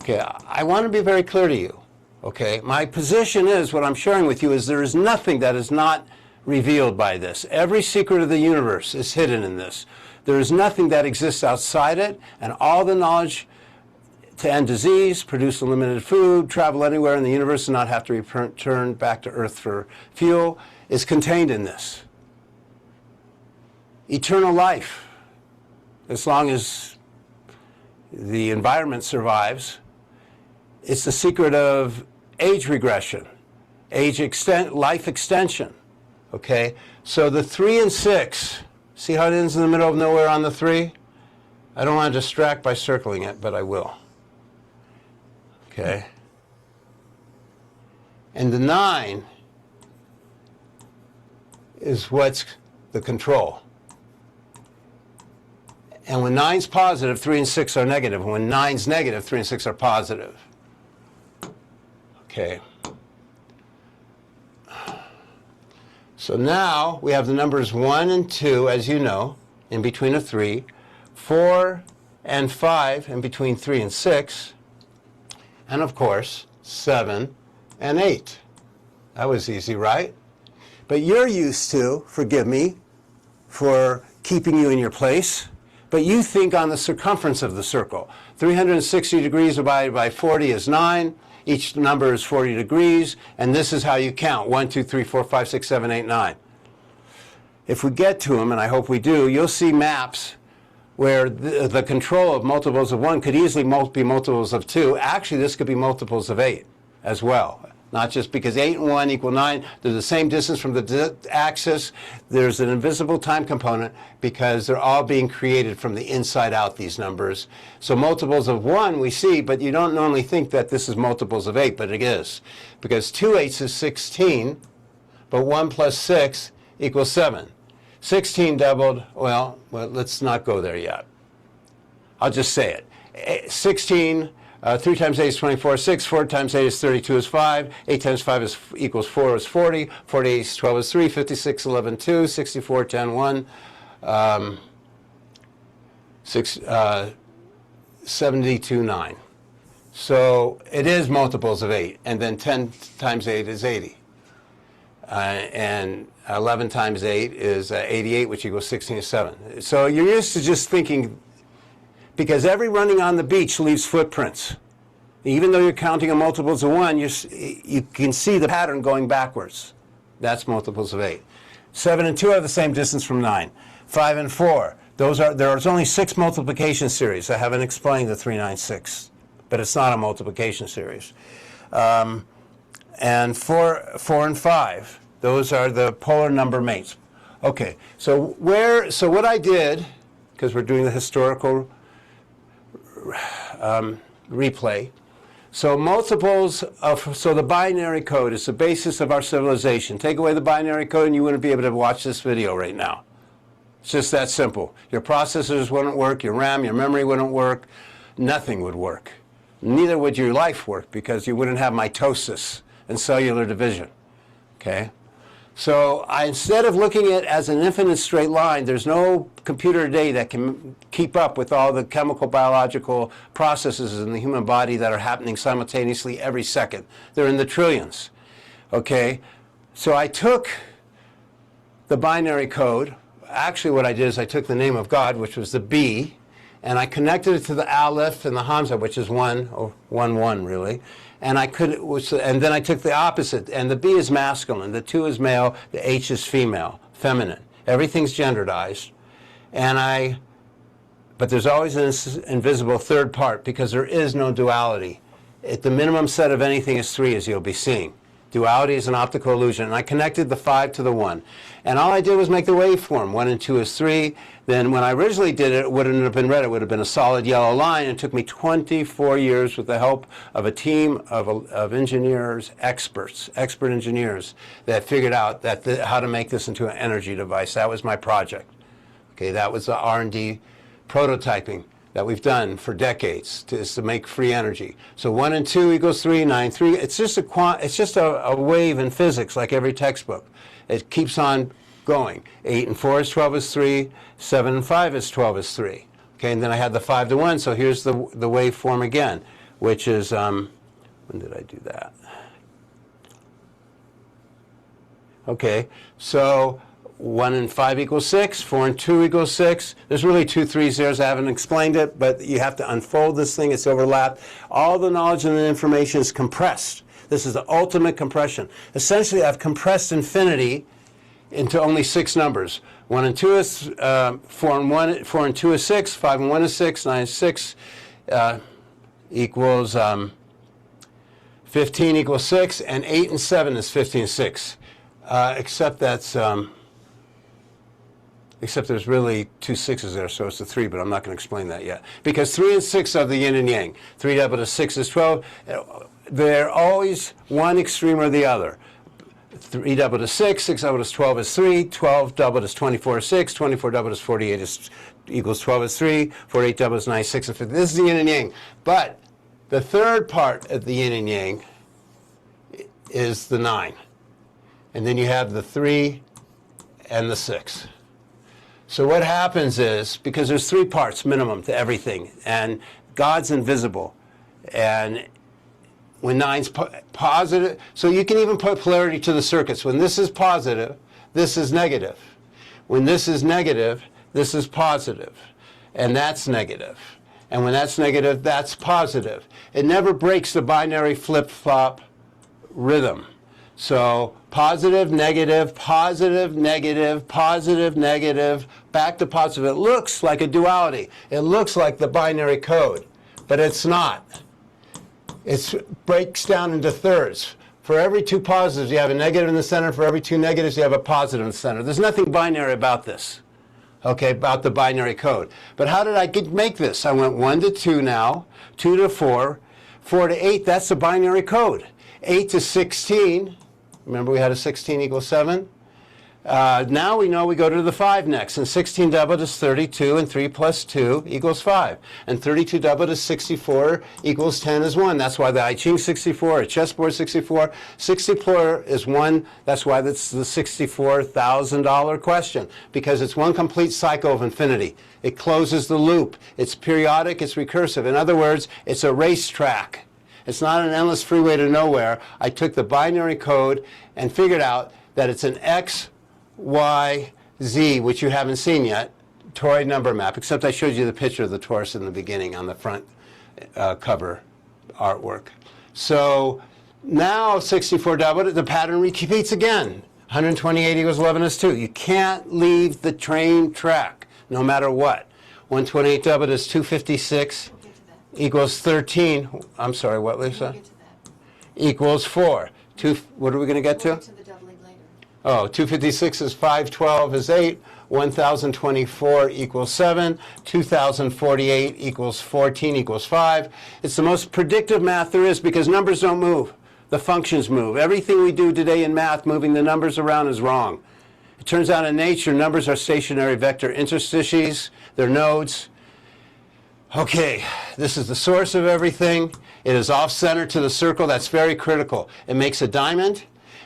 Okay, I want to be very clear to you. Okay, my position is, what I'm sharing with you is there is nothing that is not revealed by this. Every secret of the universe is hidden in this. There is nothing that exists outside it, and all the knowledge to end disease, produce unlimited food, travel anywhere in the universe and not have to return back to Earth for fuel is contained in this. Eternal life as long as the environment survives. It's the secret of age regression, life extension. Okay, so the 3 and 6, see how it ends in the middle of nowhere on the 3? I don't want to distract by circling it, but I will. Okay. And the 9 is what's the control. And when 9's positive, 3 and 6 are negative. And when 9's negative, 3 and 6 are positive. Okay. So now we have the numbers 1 and 2, as you know, in between a 3, 4 and 5 in between 3 and 6, and of course 7 and 8. That was easy, right? But you're used to, forgive me for keeping you in your place, but you think on the circumference of the circle. 360 degrees divided by 40 is 9. Each number is 40 degrees, and this is how you count. 1, 2, 3, 4, 5, 6, 7, 8, 9. If we get to them, and I hope we do, you'll see maps where the control of multiples of 1 could easily be multiples of 2. Actually, this could be multiples of 8 as well. Not just because 8 and 1 equal 9. They're the same distance from the axis. There's an invisible time component because they're all being created from the inside out, these numbers. So multiples of 1 we see, but you don't normally think that this is multiples of 8, but it is. Because 2 8s is 16, but 1 plus 6 equals 7. 16 doubled, well, let's not go there yet. I'll just say it. 16, 3 times 8 is 24, 6, 4 times 8 is 32 is 5, 8 times 5 equals 4 is 40, 48 is 12 is 3, 56, 11, 2, 64, 10, 1, 72, 9. So it is multiples of 8, and then 10 times 8 is 80. And 11 times 8 is 88, which equals 16 is 7. So you're used to just thinking, because every running on the beach leaves footprints. Even though you're counting in multiples of 1, you can see the pattern going backwards. That's multiples of 8. 7 and 2 have the same distance from 9. 5 and 4, there's only 6 multiplication series. I haven't explained the 3, 9, 6, but it's not a multiplication series. And 4 and 5, those are the polar number mates. Okay, so what I did, because we're doing the historical replay, so the binary code is the basis of our civilization. Take away the binary code and you wouldn't be able to watch this video right now. It's just that simple. Your processors wouldn't work, your RAM, your memory wouldn't work, nothing would work. Neither would your life work because you wouldn't have mitosis and cellular division. Okay? So instead of looking at it as an infinite straight line, there's no computer today that can keep up with all the chemical biological processes in the human body that are happening simultaneously every second. They're in the trillions. Okay? So I took the binary code. Actually what I did is I took the name of God, which was the B, and I connected it to the Aleph and the Hamza, which is 1, or 1, 1 really. And then I took the opposite, and the B is masculine, the 2 is male, the H is female, feminine. Everything's genderized. But there's always an invisible third part because there is no duality. The minimum set of anything is 3, as you'll be seeing. Duality is an optical illusion. And I connected the 5 to the 1. And all I did was make the waveform. 1 and 2 is 3. Then when I originally did it, it wouldn't have been red. It would have been a solid yellow line. It took me 24 years with the help of a team of engineers, expert engineers that figured out how to make this into an energy device. That was my project. Okay, that was the R&D prototyping that we've done for decades to make free energy. So 1 and 2 equals 3, 9, 3. It's just a wave in physics, like every textbook. It keeps on going. 8 and 4 is 12 is 3. 7 and 5 is 12 is 3. Okay, and then I had the 5 to 1. So here's the waveform again, which is when did I do that? Okay, so 1 and 5 equals 6, 4 and 2 equals 6. There's really 2 3s there, so I haven't explained it, but you have to unfold this thing. It's overlapped. All the knowledge and the information is compressed. This is the ultimate compression. Essentially, I've compressed infinity into only 6 numbers. 1 and 2 is 4 and 2 is 6. 5 and 1 is 6. 9 is 6 equals 15 equals 6, and 8 and 7 is 15 and 6. Except that's except there's really 2 6s there, so it's a 3, but I'm not going to explain that yet. Because 3 and 6 are the yin and yang. 3 doubled to 6 is 12. They're always one extreme or the other. 3 doubled is 6, 6 doubled is 12 is 3, 12 doubled is 24 is 6, 24 doubled is 48 is equals 12 is 3, 48 doubled is 96 and 50. This is the yin and yang. But the third part of the yin and yang is the 9. And then you have the 3 and the 6. So what happens is, because there's 3 parts minimum to everything, and God's invisible, and when 9's positive, so you can even put polarity to the circuits. When this is positive, this is negative. When this is negative, this is positive, and that's negative. And when that's negative, that's positive. It never breaks the binary flip-flop rhythm. So positive, negative, positive, negative, positive, negative, back to positive. It looks like a duality. It looks like the binary code, but it's not. It breaks down into thirds. For every 2 positives, you have a negative in the center. For every 2 negatives, you have a positive in the center. There's nothing binary about this, okay, about the binary code. But how did I make this? I went 1 to 2 now, 2 to 4, 4 to 8. That's the binary code. 8 to 16. Remember we had a 16 equals 7? Now we know we go to the 5 next. And 16 doubled is 32, and 3 plus 2 equals 5. And 32 doubled is 64 equals 10 is 1. That's why the I Ching 64, a chessboard 64. 64 is 1. That's why that's the $64,000 question. Because it's one complete cycle of infinity. It closes the loop. It's periodic. It's recursive. In other words, it's a racetrack. It's not an endless freeway to nowhere. I took the binary code and figured out that it's an X, Y, Z, which you haven't seen yet, toroid number map, except I showed you the picture of the torus in the beginning on the front cover artwork. So now 64 doubled, the pattern repeats again. 128 equals 11 is 2. You can't leave the train track, no matter what. 128 doubled is 256. Equals 13. I'm sorry, what, Lisa? Equals 4. What are we going to get to? We'll get to the doubling later. Oh, 256 is 512 is 8. 1024 equals 7. 2048 equals 14 equals 5. It's the most predictive math there is because numbers don't move. The functions move. Everything we do today in math, moving the numbers around, is wrong. It turns out in nature, numbers are stationary vector interstices. They're nodes. Okay, this is the source of everything. It is off-center to the circle. That's very critical. It makes a diamond,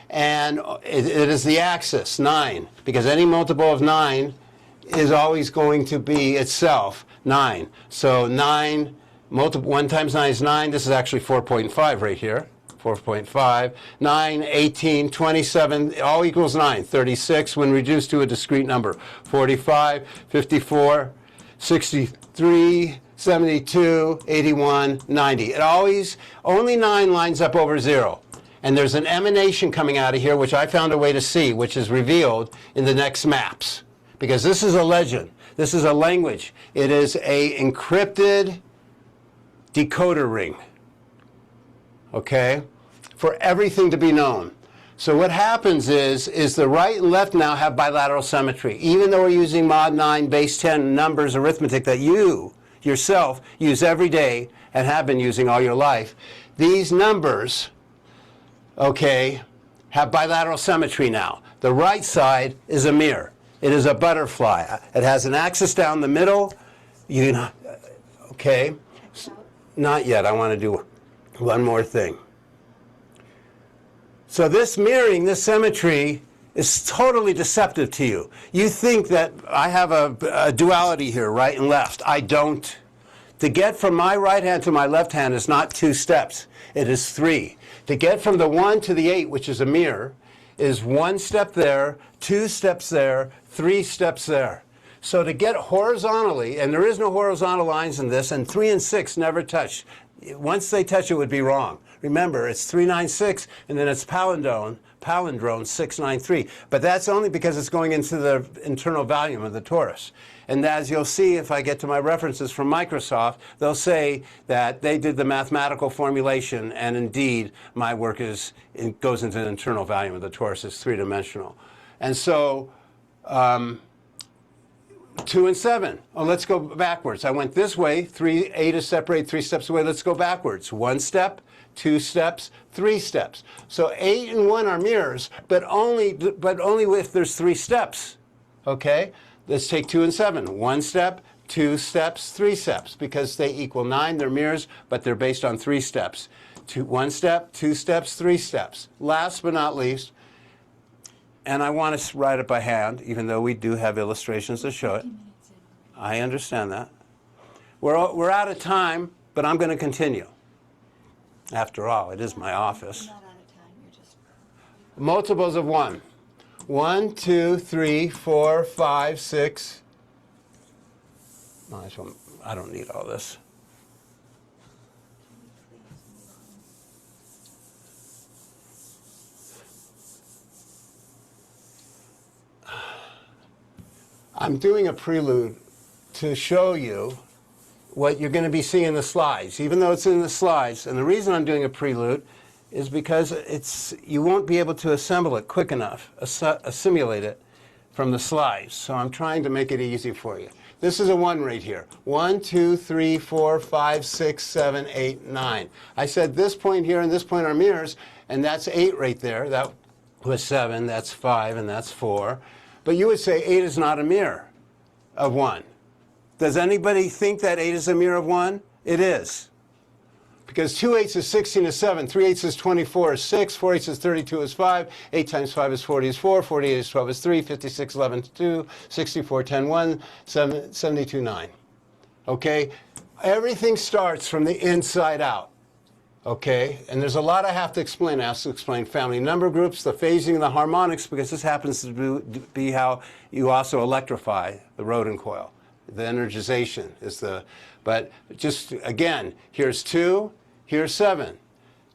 and it is the axis, 9, because any multiple of 9 is always going to be itself 9. So 9, 1 times 9 is 9. This is actually 4.5 right here. 4.5, 9, 18, 27, all equals 9. 36 when reduced to a discrete number. 45, 54, 63, 72, 81, 90. It always, only 9 lines up over 0. And there's an emanation coming out of here, which I found a way to see, which is revealed in the next maps. Because this is a legend. This is a language. It is an encrypted decoder ring. Okay? For everything to be known. So what happens is the right and left now have bilateral symmetry. Even though we're using mod 9 base 10 numbers arithmetic that you yourself use every day and have been using all your life, these numbers, okay, have bilateral symmetry now. The right side is a mirror. It is a butterfly. It has an axis down the middle. You know, okay? Not yet. I want to do one more thing. So this mirroring, this symmetry, is totally deceptive to you. You think that I have a duality here, right and left. I don't. To get from my right hand to my left hand is not 2 steps. It is 3. To get from the 1 to the 8, which is a mirror, is 1 step there, 2 steps there, 3 steps there. So to get horizontally, and there is no horizontal lines in this, and 3 and 6 never touch. Once they touch, it would be wrong. Remember, it's 396, and then it's palindrome 693. But that's only because it's going into the internal volume of the torus. And as you'll see, if I get to my references from Microsoft, they'll say that they did the mathematical formulation, and indeed, my work goes into the internal volume of the torus. It's three-dimensional. And so, 2 and 7. Oh, let's go backwards. I went this way. 8 is separated 3 steps away. Let's go backwards. 1 step, 2 steps, 3 steps. So 8 and 1 are mirrors, but only if there's 3 steps. Okay? Let's take 2 and 7. 1 step, 2 steps, 3 steps. Because they equal 9, they're mirrors, but they're based on 3 steps. 1 step, 2 steps, 3 steps. Last but not least, and I want to write it by hand, even though we do have illustrations to show it. I understand that. We're out of time, but I'm going to continue. After all, it is my office. You're not out of time, you're just... Multiples of 1. 1, 2, 3, 4, 5, 6. No, I don't need all this. I'm doing a prelude to show you what you're going to be seeing in the slides, even though it's in the slides. And the reason I'm doing a prelude is because you won't be able to assemble it quick enough, assimilate it from the slides. So I'm trying to make it easy for you. This is a 1 right here. 1, 2, 3, 4, 5, 6, 7, 8, 9. I said this point here and this point are mirrors, and that's 8 right there. That was 7, that's 5, and that's 4. But you would say 8 is not a mirror of 1. Does anybody think that 8 is a mirror of 1? It is. Because 2 8s is 16 is 7, 3 8s is 24 is 6, 4 8s is 32 is 5, 8 times 5 is 40 is 4, 48 is 12 is 3, 56, 11 is 2, 64, 10, 1, 72, 9. Okay? Everything starts from the inside out. Okay? And there's a lot I have to explain. I have to explain family number groups, the phasing, and the harmonics, because this happens to be how you also electrify the Rodin coil. The energization is the... But just, again, here's 2, here's 7.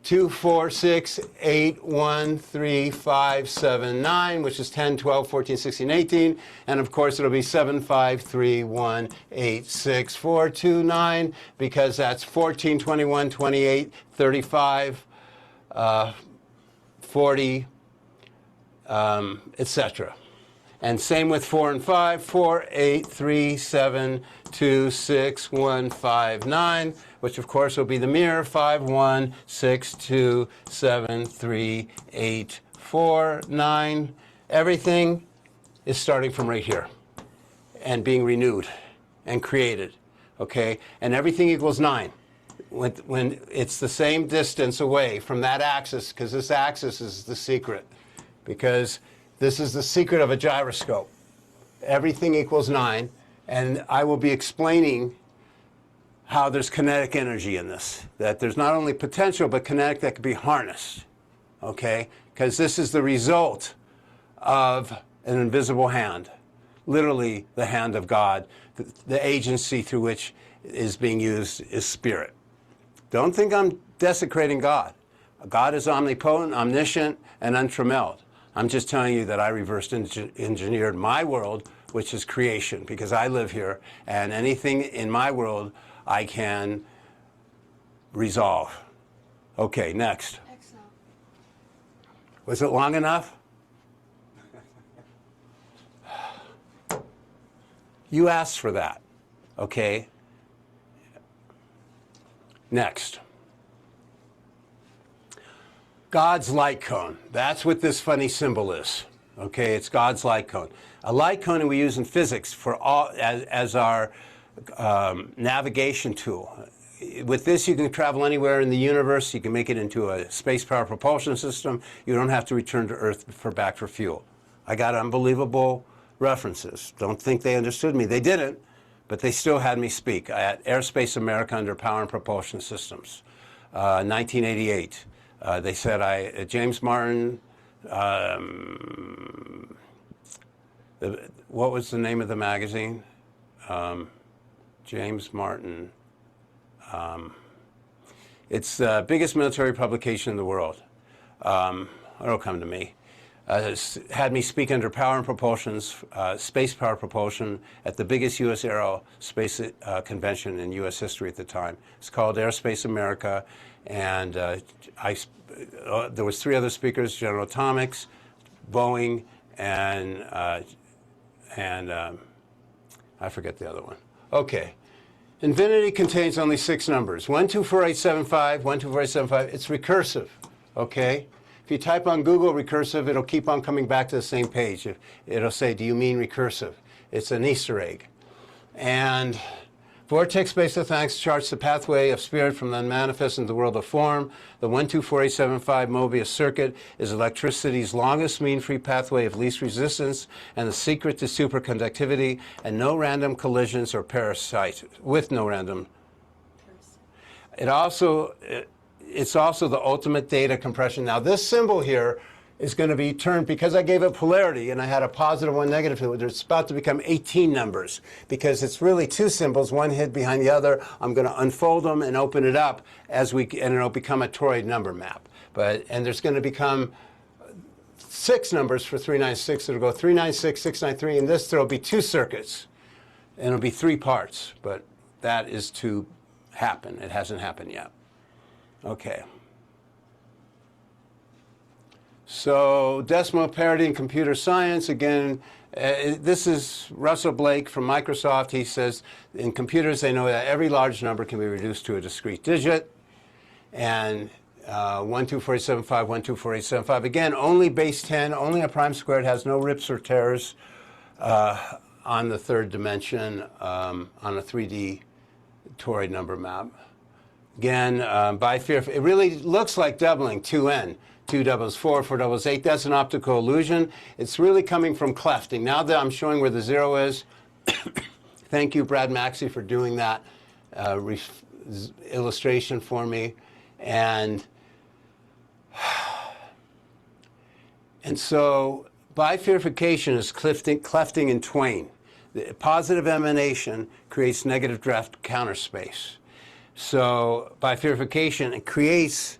2, 4, 6, 8, 1, 3, 5, 7, 9, which is 10, 12, 14, 16, 18. And of course, it'll be 7, 5, 3, 1, 8, 6, 4, 2, 9, because that's 14, 21, 28, 35, 40, etc. And same with 4 and 5, 4, 8, 3, 7, 2, 6, 1, 5, 9, which of course will be the mirror, 5, 1, 6, 2, 7, 3, 8, 4, 9. Everything is starting from right here and being renewed and created, okay? And everything equals 9 when it's the same distance away from that axis, because this axis is the secret, because this is the secret of a gyroscope. Everything equals 9, and I will be explaining how there's kinetic energy in this, that there's not only potential, but kinetic that can be harnessed, okay? Because this is the result of an invisible hand, literally the hand of God. The agency through which is being used is spirit. Don't think I'm desecrating God. God is omnipotent, omniscient, and untrammelled. I'm just telling you that I reverse engineered my world, which is creation, because I live here, and anything in my world I can resolve. Okay, next. Excellent. Was it long enough? You asked for that, okay? Next. God's light cone. That's what this funny symbol is. Okay, it's God's light cone. A light cone we use in physics for all as our navigation tool. With this, you can travel anywhere in the universe. You can make it into a space power propulsion system. You don't have to return to Earth back for fuel. I got unbelievable references. Don't think they understood me. They didn't, but they still had me speak at Airspace America under Power and Propulsion Systems, 1988. They said James Martin, the What was the name of the magazine? James Martin. It's the biggest military publication in the world. It'll come to me. Had me speak under Power and Propulsion's Space Power Propulsion at the biggest U.S. aerospace convention in U.S. history at the time. It's called Aerospace America, and there was 3 other speakers: General Atomics, Boeing, and I forget the other one. Okay. Infinity contains only 6 numbers: 1248755, 1248755. It's recursive, okay? If you type on Google recursive, it'll keep on coming back to the same page. It'll say, do you mean recursive? It's an Easter egg. And Vortex-based mathematics charts the pathway of spirit from the unmanifest into the world of form. The 124875 Mobius circuit is electricity's longest mean-free pathway of least resistance and the secret to superconductivity and no random collisions or parasite with no random. It's also the ultimate data compression. Now this symbol here is going to be turned, because I gave it polarity and I had a positive one, negative two, it's about to become 18 numbers because it's really 2 symbols, one hid behind the other. I'm going to unfold them and open it up and it'll become a toroid number map. And there's going to become 6 numbers for 396. It'll go 396, 693, and there'll be 2 circuits. And it'll be 3 parts, but that is to happen. It hasn't happened yet. Okay. So decimal parity in computer science, again, this is Russell Blake from Microsoft. He says in computers they know that every large number can be reduced to a discrete digit. And 1248755, 1248755, again, only base 10, only a prime squared, has no rips or tears on the 3rd dimension on a 3D toroid number map. Again, it really looks like doubling 2n. 2 doubles 4, 4 doubles 8. That's an optical illusion. It's really coming from clefting. Now that I'm showing where the 0 is, thank you, Brad Maxey, for doing that illustration for me. And so bifurcation is clefting in twain. The positive emanation creates negative draft counter space. So bifurcation, it creates,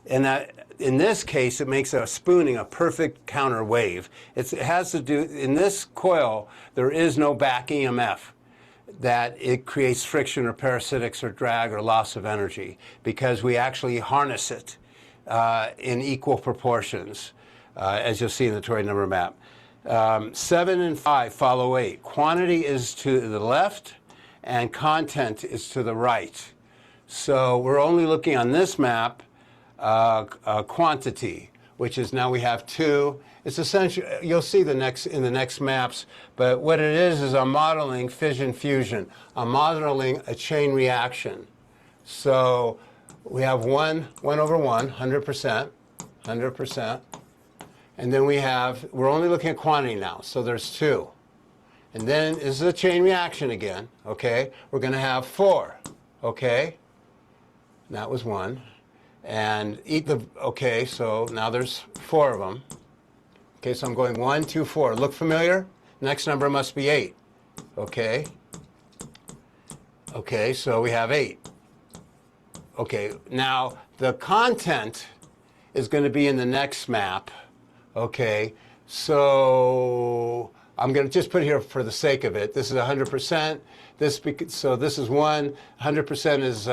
in this case, it makes a spooning a perfect counter wave. It has to do, in this coil, there is no back EMF that it creates friction or parasitics or drag or loss of energy, because we actually harness it in equal proportions, as you'll see in the toroid number map. 7 and 5 follow 8. Quantity is to the left and content is to the right. So we're only looking on this map quantity, which is now we have 2. It's essentially, you'll see in the next maps, but what it is I'm modeling fission fusion. I'm modeling a chain reaction. So we have 1 over 1, 100%, 100%. And then we're only looking at quantity now, so there's 2. And then this is a chain reaction again, okay? We're going to have 4, okay? That was 1. And okay, so now there's 4 of them. Okay, so I'm going 1, 2, 4. Look familiar? Next number must be 8. Okay. Okay, so we have 8. Okay, now the content is going to be in the next map. Okay, so I'm going to just put here for the sake of it. This is 100%. So this is 1. 100% is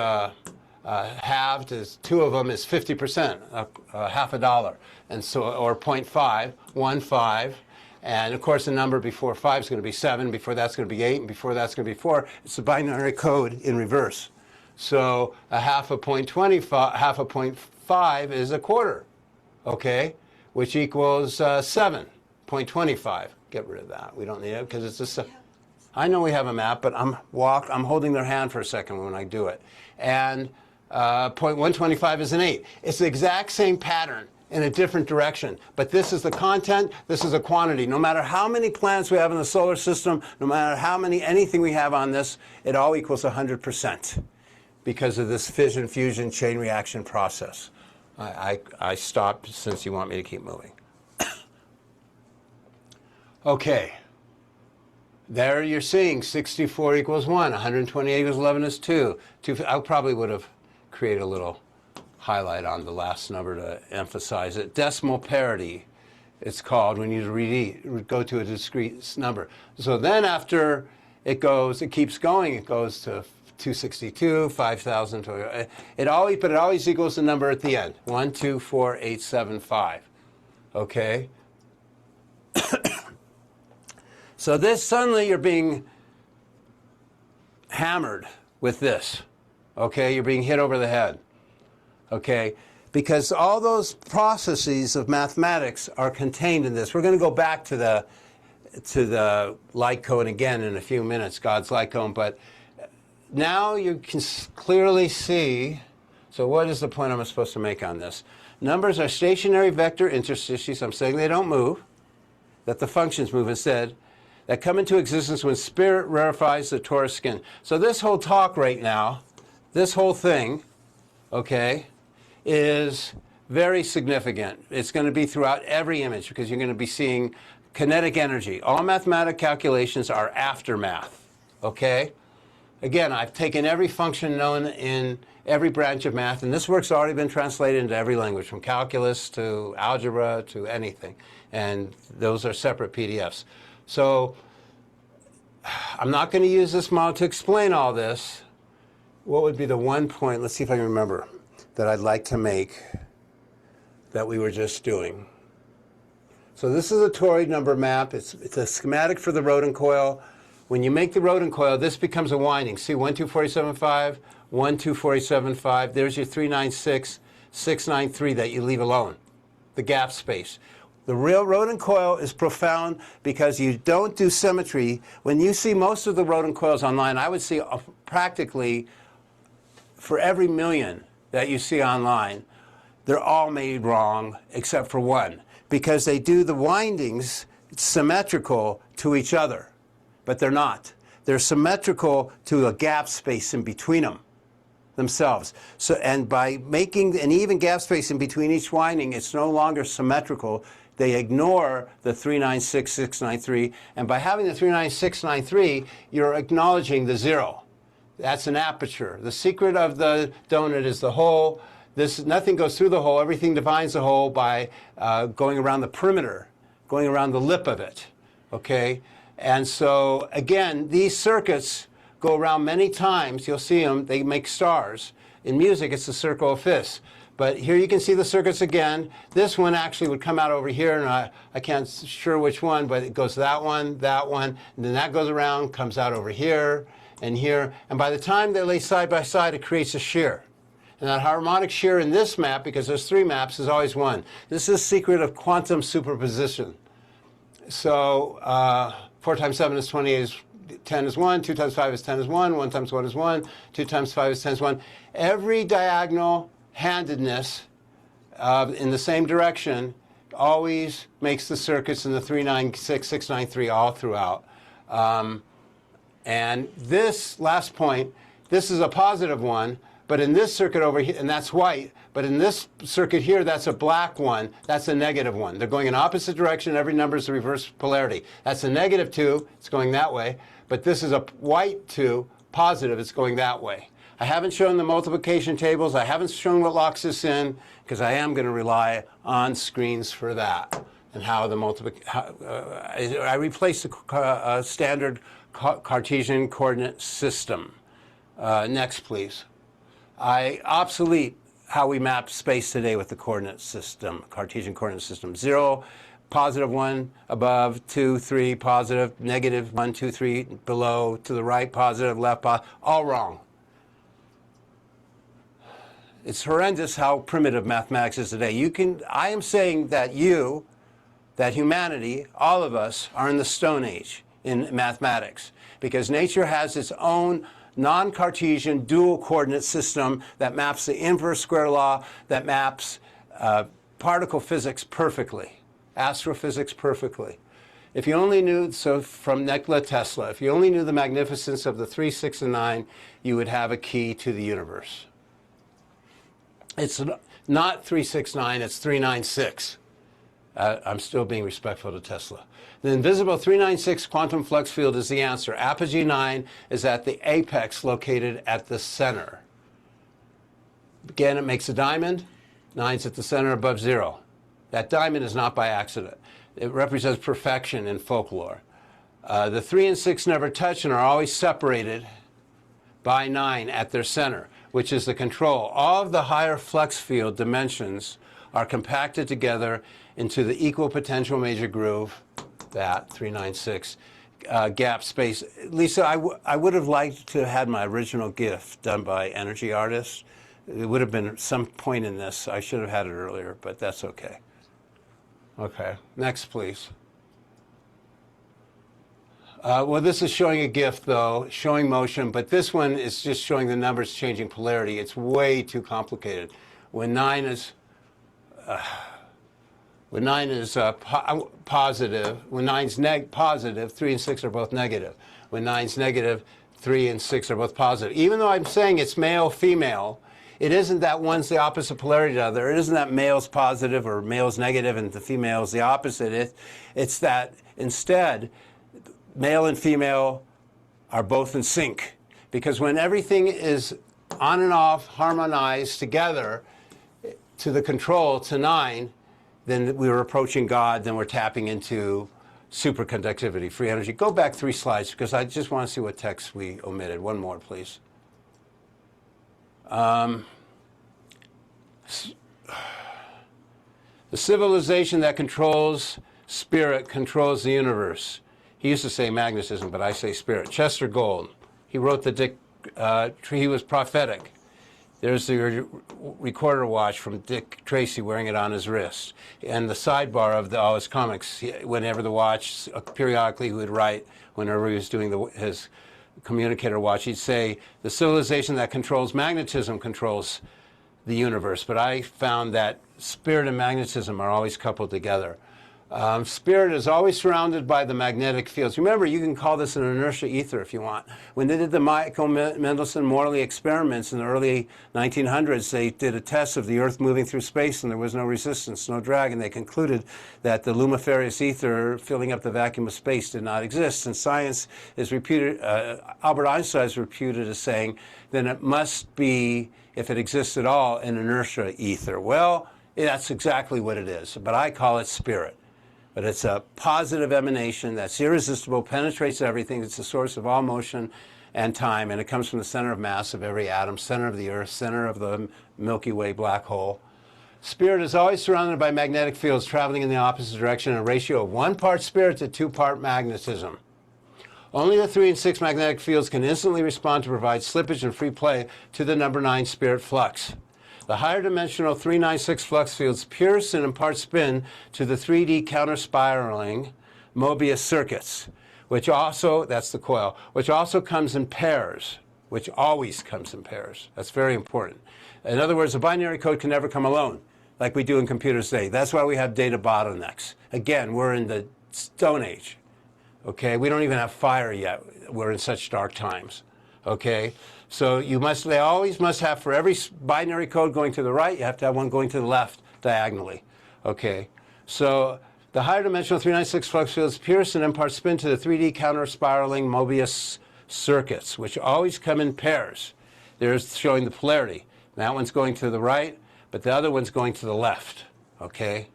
halved. Is 2 of them is 50%, half a dollar, and so or 0.5, 1.5, and of course the number before 5 is going to be 7. Before that's going to be 8, and before that's going to be 4. It's a binary code in reverse. So a half a 0.25, half a 0.5 is a quarter. Okay. Which equals 7.25. Get rid of that. We don't need it because it's a. I know we have a map, but I'm holding their hand for a second when I do it. And 0.125 is an 8. It's the exact same pattern in a different direction. But this is the content. This is a quantity. No matter how many planets we have in the solar system, no matter how many anything we have on this, it all equals 100% because of this fission fusion chain reaction process. I stopped since you want me to keep moving. Okay. There you're seeing 64 equals 1, 128 equals 11 is 2. I probably would have created a little highlight on the last number to emphasize it. Decimal parity, it's called when you go to a discrete number. So then after it keeps going, it goes to 262, 5,000, but it always equals the number at the end, 1, 2, 4, 8, 7, 5. Okay? So this, suddenly you're being hammered with this. Okay? You're being hit over the head. Okay? Because all those processes of mathematics are contained in this. We're going to go back to the light cone again in a few minutes, God's light cone, but now you can clearly see, so what is the point I'm supposed to make on this? Numbers are stationary vector interstices, I'm saying they don't move, that the functions move instead, that come into existence when spirit rarefies the torus skin. So this whole talk right now, this whole thing, okay, is very significant. It's going to be throughout every image because you're going to be seeing kinetic energy. All mathematical calculations are aftermath, okay? Again, I've taken every function known in every branch of math, and this work's already been translated into every language, from calculus to algebra to anything, and those are separate PDFs. So I'm not going to use this model to explain all this. What would be the one point, let's see if I can remember, that I'd like to make that we were just doing. So this is a toroid number map. It's a schematic for the Rodin coil. When you make the Rodin coil, this becomes a winding. See, 12475, 12475. There's your 396, 693 that you leave alone, the gap space. The real Rodin coil is profound because you don't do symmetry. When you see most of the Rodin coils online, I would see practically for every million that you see online, they're all made wrong except for one, because they do the windings symmetrical to each other. But they're not. They're symmetrical to a gap space in between them themselves. So, and by making an even gap space in between each winding, it's no longer symmetrical. They ignore the 396, 693, and by having the 39693, you're acknowledging the zero. That's an aperture. The secret of the donut is the hole. Nothing goes through the hole. Everything defines the hole by going around the perimeter, going around the lip of it. Okay? And so, again, these circuits go around many times. You'll see them. They make stars. In music, it's the circle of fifths. But here you can see the circuits again. This one actually would come out over here, and I can't sure which one, but it goes that one, and then that goes around, comes out over here, and here. And by the time they lay side by side, it creates a shear. And that harmonic shear in this map, because there's three maps, is always one. This is the secret of quantum superposition. So 4 times 7 is 28, 10 is 1, 2 times 5 is 10 is 1, 1 times 1 is 1, 2 times 5 is 10 is 1. Every diagonal handedness in the same direction always makes the circuits in the 396, 693 all throughout. And this last point, this is a positive one, but in this circuit over here, and that's white, but in this circuit here, that's a black one, that's a negative one. They're going in opposite direction, every number is the reverse polarity. That's a negative 2, it's going that way, but this is a white 2, positive, it's going that way. I haven't shown the multiplication tables, I haven't shown what locks this in, because I am going to rely on screens for that, and how the I replaced the standard Cartesian coordinate system. Next, please. I obsolete how we map space today with the coordinate system, Cartesian coordinate system. 0, positive 1 above, 2, 3, positive, negative 1, 2, 3 below, to the right, positive, left, all wrong. It's horrendous how primitive mathematics is today. I am saying that that humanity, all of us, are in the Stone Age in mathematics, because nature has its own non-Cartesian dual coordinate system that maps the inverse square law, that maps particle physics perfectly, astrophysics perfectly. If you only knew, so from Nikola Tesla, if you only knew the magnificence of the 3, 6, and 9, you would have a key to the universe. It's not 3, 6, 9, it's 3, 9, 6. I'm still being respectful to Tesla. The invisible 396 quantum flux field is the answer. Apogee 9 is at the apex located at the center. Again, it makes a diamond. 9's at the center above 0. That diamond is not by accident. It represents perfection in folklore. The 3 and 6 never touch and are always separated by 9 at their center, which is the control. All of the higher flux field dimensions are compacted together into the equal potential major groove, that 396 gap space. Lisa, I would have liked to have had my original gift done by energy artists. It would have been some point in this. I should have had it earlier, but that's okay. Okay, next, please. Well, this is showing a gift, though, showing motion, but this one is just showing the numbers changing polarity. It's way too complicated. When 9 is positive, when 9's positive, 3 and 6 are both negative. When 9's negative, 3 and 6 are both positive. Even though I'm saying it's male, female, it isn't that one's the opposite polarity to the other. It isn't that male's positive or male's negative and the female's the opposite. It's that instead, male and female are both in sync. Because when everything is on and off, harmonized together to the control, to 9, then we're approaching God, then we're tapping into superconductivity, free energy. Go back 3 slides, because I just want to see what text we omitted. One more, please. The civilization that controls spirit controls the universe. He used to say magnetism, but I say spirit. Chester Gould. He wrote he was prophetic. There's the recorder watch from Dick Tracy wearing it on his wrist. And the sidebar of all his comics, whenever the watch, periodically he would write, whenever he was doing his communicator watch, he'd say, the civilization that controls magnetism controls the universe. But I found that spirit and magnetism are always coupled together. Spirit is always surrounded by the magnetic fields. Remember, you can call this an inertia ether if you want. When they did the Michael Mendelssohn-Morley experiments in the early 1900s, they did a test of the Earth moving through space, and there was no resistance, no drag, and they concluded that the lumiferious ether filling up the vacuum of space did not exist. And science is reputed, Albert Einstein is reputed as saying, then it must be, if it exists at all, an inertia ether. Well, that's exactly what it is, but I call it spirit. But it's a positive emanation that's irresistible, penetrates everything. It's the source of all motion and time, and it comes from the center of mass of every atom, center of the Earth, center of the Milky Way black hole. Spirit is always surrounded by magnetic fields traveling in the opposite direction in a ratio of 1 part spirit to 2 part magnetism. Only the 3 and 6 magnetic fields can instantly respond to provide slippage and free play to the number 9 spirit flux. The higher dimensional 396 flux fields pierce and impart spin to the 3D counter-spiraling Mobius circuits, which also, that's the coil, which also comes in pairs, which always comes in pairs. That's very important. In other words, a binary code can never come alone, like we do in computers today. That's why we have data bottlenecks. Again, we're in the Stone Age. Okay, we don't even have fire yet. We're in such dark times. Okay, so they always must have, for every binary code going to the right, you have to have one going to the left diagonally. Okay, so the higher dimensional 396 flux fields pierce and impart spin to the 3D counter-spiraling Mobius circuits, which always come in pairs. There's showing the polarity. That one's going to the right, but the other one's going to the left. Okay.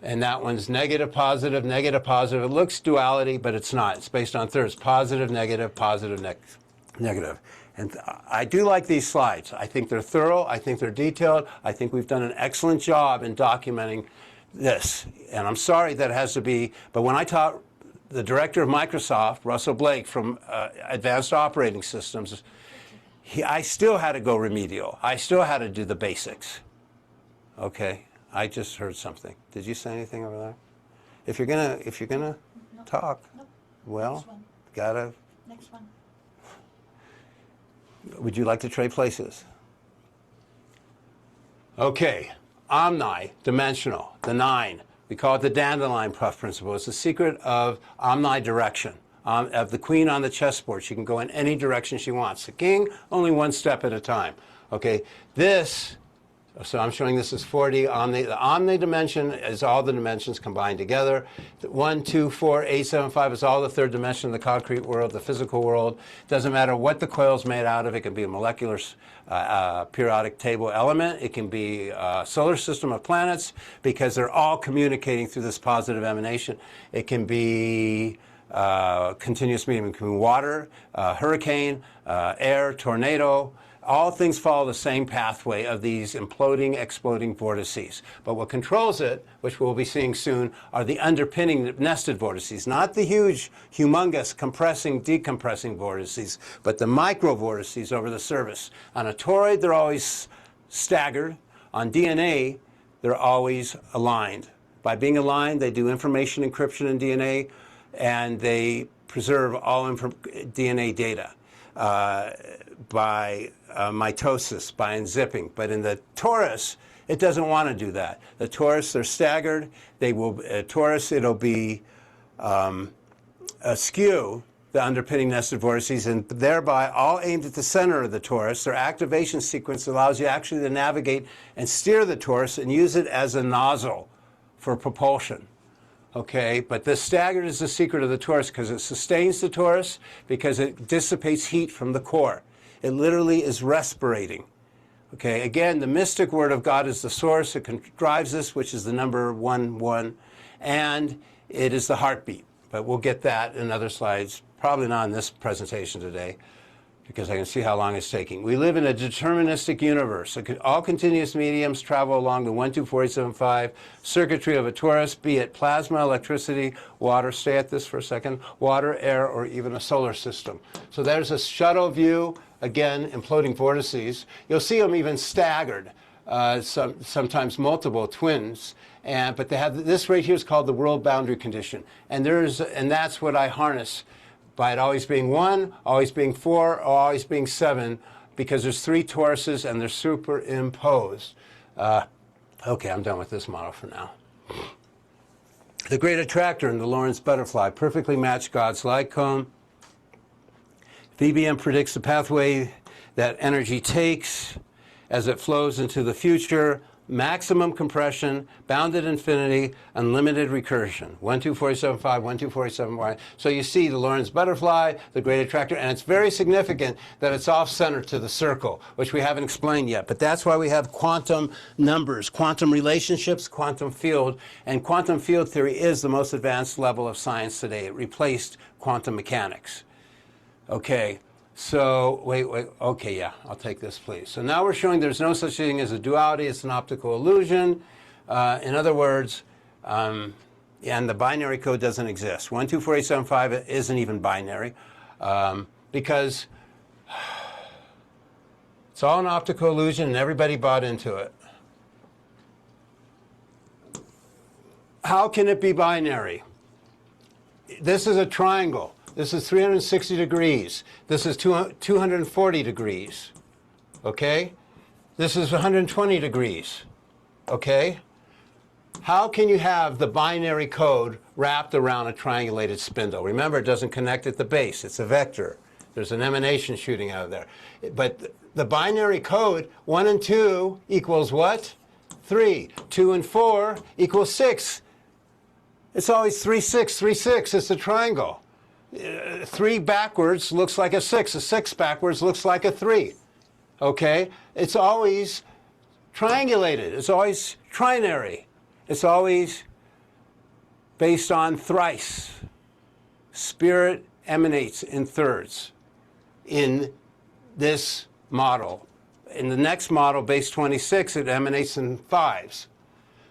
And that one's negative, positive, negative, positive. It looks duality, but it's not. It's based on thirds. Positive, negative, negative. And I do like these slides. I think they're thorough. I think they're detailed. I think we've done an excellent job in documenting this. And I'm sorry that it has to be, but when I taught the director of Microsoft, Russell Blake, from Advanced Operating Systems, I still had to go remedial. I still had to do the basics. Okay. I just heard something. Did you say anything over there? If you're gonna talk, well, gotta. Next one. Would you like to trade places? Okay, omni-dimensional, the 9. We call it the dandelion puff principle. It's the secret of omnidirection, of the queen on the chessboard. She can go in any direction she wants. The king, only one step at a time. Okay, this So I'm showing this as 4D omni. The omni dimension is all the dimensions combined together. 1, 2, 4, 8, 7, 5 is all the third dimension of the concrete world, the physical world. Doesn't matter what the coil's made out of. It can be a molecular periodic table element. It can be a solar system of planets, because they're all communicating through this positive emanation. It can be continuous medium between water, hurricane, air, tornado. All things follow the same pathway of these imploding, exploding vortices. But what controls it, which we'll be seeing soon, are the underpinning nested vortices, not the huge, humongous, compressing, decompressing vortices, but the micro vortices over the surface. On a toroid, they're always staggered. On DNA, they're always aligned. By being aligned, they do information encryption in DNA, and they preserve all DNA data by mitosis, by unzipping. But in the torus, it doesn't want to do that. The torus, they're staggered. They will, torus, it'll be askew, the underpinning nested vortices, and thereby all aimed at the center of the torus. Their activation sequence allows you actually to navigate and steer the torus and use it as a nozzle for propulsion. Okay, but the staggered is the secret of the torus, because it sustains the torus, because it dissipates heat from the core. It literally is respirating. Okay, again, the mystic word of God is the source. It drives this, which is the number 1, 1, and it is the heartbeat. But we'll get that in other slides, probably not in this presentation today, because I can see how long it's taking. We live in a deterministic universe. All continuous mediums travel along the 1, 2, 4, 8, 7, 5 circuitry of a torus, be it plasma, electricity, water, stay at this for a second, water, air, or even a solar system. So there's a shuttle view, again, imploding vortices. You'll see them even staggered, sometimes multiple twins. But they have this right here is called the world boundary condition. And that's what I harness by it always being 1, always being 4, or always being 7, because there's 3 toruses and they're superimposed. Okay, I'm done with this model for now. The great attractor in the Lorentz butterfly perfectly matched God's light cone. VBM predicts the pathway that energy takes as it flows into the future. Maximum compression, bounded infinity, unlimited recursion. 1, 2, 4, 7, 5, 1, 2, 4, 7, 1. So you see the Lorentz butterfly, the great attractor, and it's very significant that it's off-center to the circle, which we haven't explained yet. But that's why we have quantum numbers, quantum relationships, quantum field, and quantum field theory is the most advanced level of science today. It replaced quantum mechanics. Okay. So, wait, okay, yeah, I'll take this, please. So now we're showing there's no such thing as a duality. It's an optical illusion. In other words, and the binary code doesn't exist. 1, 2, 4, 8, 7, 5 isn't even binary, because it's all an optical illusion and everybody bought into it. How can it be binary? This is a triangle. This is 360 degrees. This is 240 degrees. Okay? This is 120 degrees. Okay? How can you have the binary code wrapped around a triangulated spindle? Remember, it doesn't connect at the base. It's a vector. There's an emanation shooting out of there. But the binary code, 1 and 2 equals what? 3. 2 and 4 equals 6. It's always 3, 6, 3, 6. It's a triangle. 3 backwards looks like a 6. A 6 backwards looks like a 3. Okay? It's always triangulated. It's always trinary. It's always based on thrice. Spirit emanates in thirds in this model. In the next model, base 26, it emanates in 5s.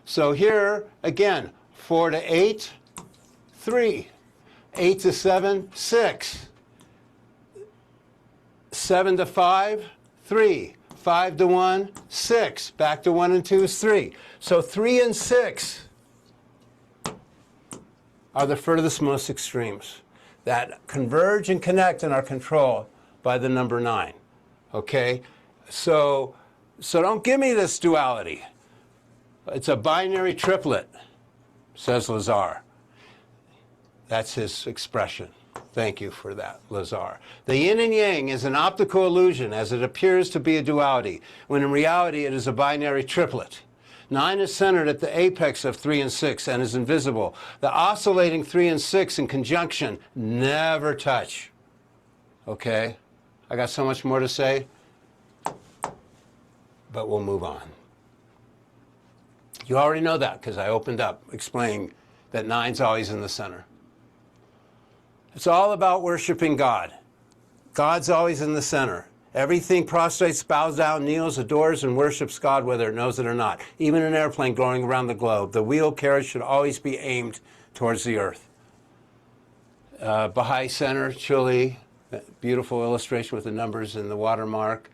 So here, again, 4 to 8, 3. 8 to 7, 6. 7 to 5, 3. 5 to 1, 6. Back to 1 and 2 is 3. So 3 and 6 are the furthest most extremes that converge and connect and are controlled by the number 9. Okay? So don't give me this duality. It's a binary triplet, says Lazar. That's his expression. Thank you for that, 𝗬𝗲. The yin and yang is an optical illusion as it appears to be a duality, when in reality it is a binary triplet. 9 is centered at the apex of 3 and 6 and is invisible. The oscillating 3 and 6 in conjunction never touch. Okay? I got so much more to say, but we'll move on. You already know that because I opened up explaining that 9's always in the center. It's all about worshiping God. God's always in the center. Everything prostrates, bows down, kneels, adores, and worships God whether it knows it or not. Even an airplane going around the globe, the wheel carriage should always be aimed towards the earth. Bahá'í Center, Chile, beautiful illustration with the numbers in the watermark.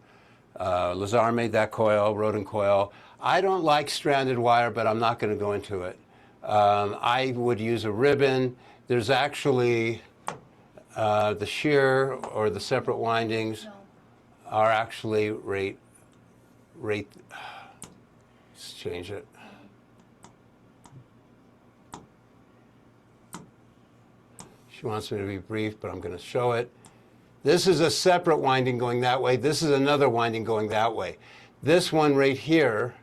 𝗬𝗲 made that coil, Rodin coil. I don't like stranded wire, but I'm not going to go into it. I would use a ribbon. There's actually the shear or the separate windings are actually let's change it. She wants me to be brief, but I'm going to show it. This is a separate winding going that way. This is another winding going that way. This one right here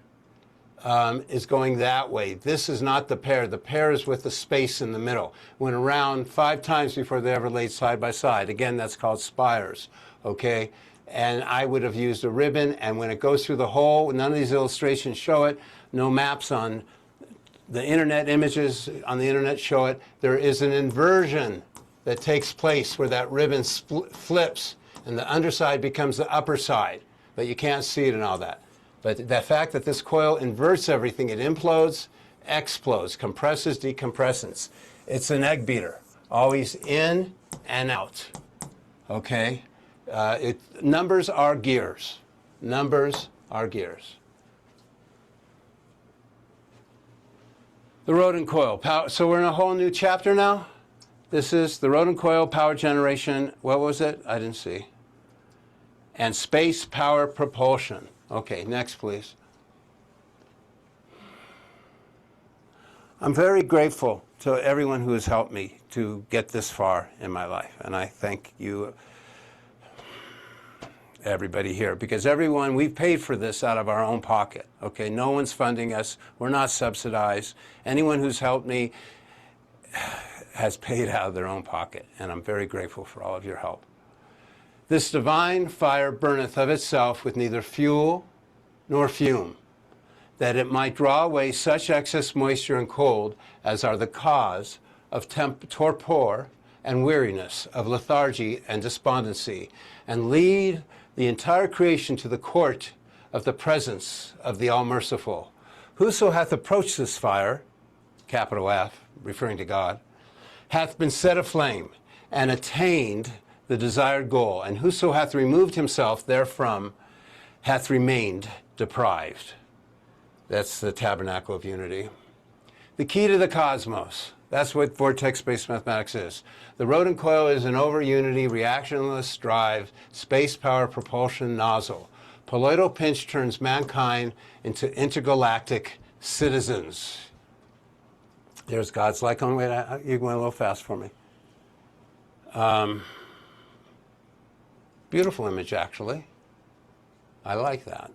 is going that way. This is not the pair. The pair is with the space in the middle. Went around 5 times before they ever laid side by side. Again, that's called spires, okay? And I would have used a ribbon, and when it goes through the hole, none of these illustrations show it. No maps on the internet, images on the internet show it. There is an inversion that takes place where that ribbon flips, and the underside becomes the upper side. But you can't see it and all that. But the fact that this coil inverts everything, it implodes, explodes, compresses, decompresses. It's an egg beater, always in and out, okay? Numbers are gears. Numbers are gears. The Rodin coil. So we're in a whole new chapter now. This is the Rodin coil, power generation. What was it? I didn't see. And space power propulsion. Okay, next, please. I'm very grateful to everyone who has helped me to get this far in my life. And I thank you, everybody here, because everyone, we've paid for this out of our own pocket. Okay, no one's funding us. We're not subsidized. Anyone who's helped me has paid out of their own pocket. And I'm very grateful for all of your help. This divine fire burneth of itself with neither fuel nor fume, that it might draw away such excess moisture and cold as are the cause of torpor and weariness, of lethargy and despondency, and lead the entire creation to the court of the presence of the All-Merciful. Whoso hath approached this fire, capital F, referring to God, hath been set aflame and attained the desired goal, and whoso hath removed himself therefrom hath remained deprived. That's the tabernacle of unity. The key to the cosmos. That's what vortex-based mathematics is. The Rodin coil is an over-unity, reactionless drive, space power propulsion nozzle. Poloidal pinch turns mankind into intergalactic citizens. There's God's like, oh, wait, you went a little fast for me. Beautiful image, actually. I like that.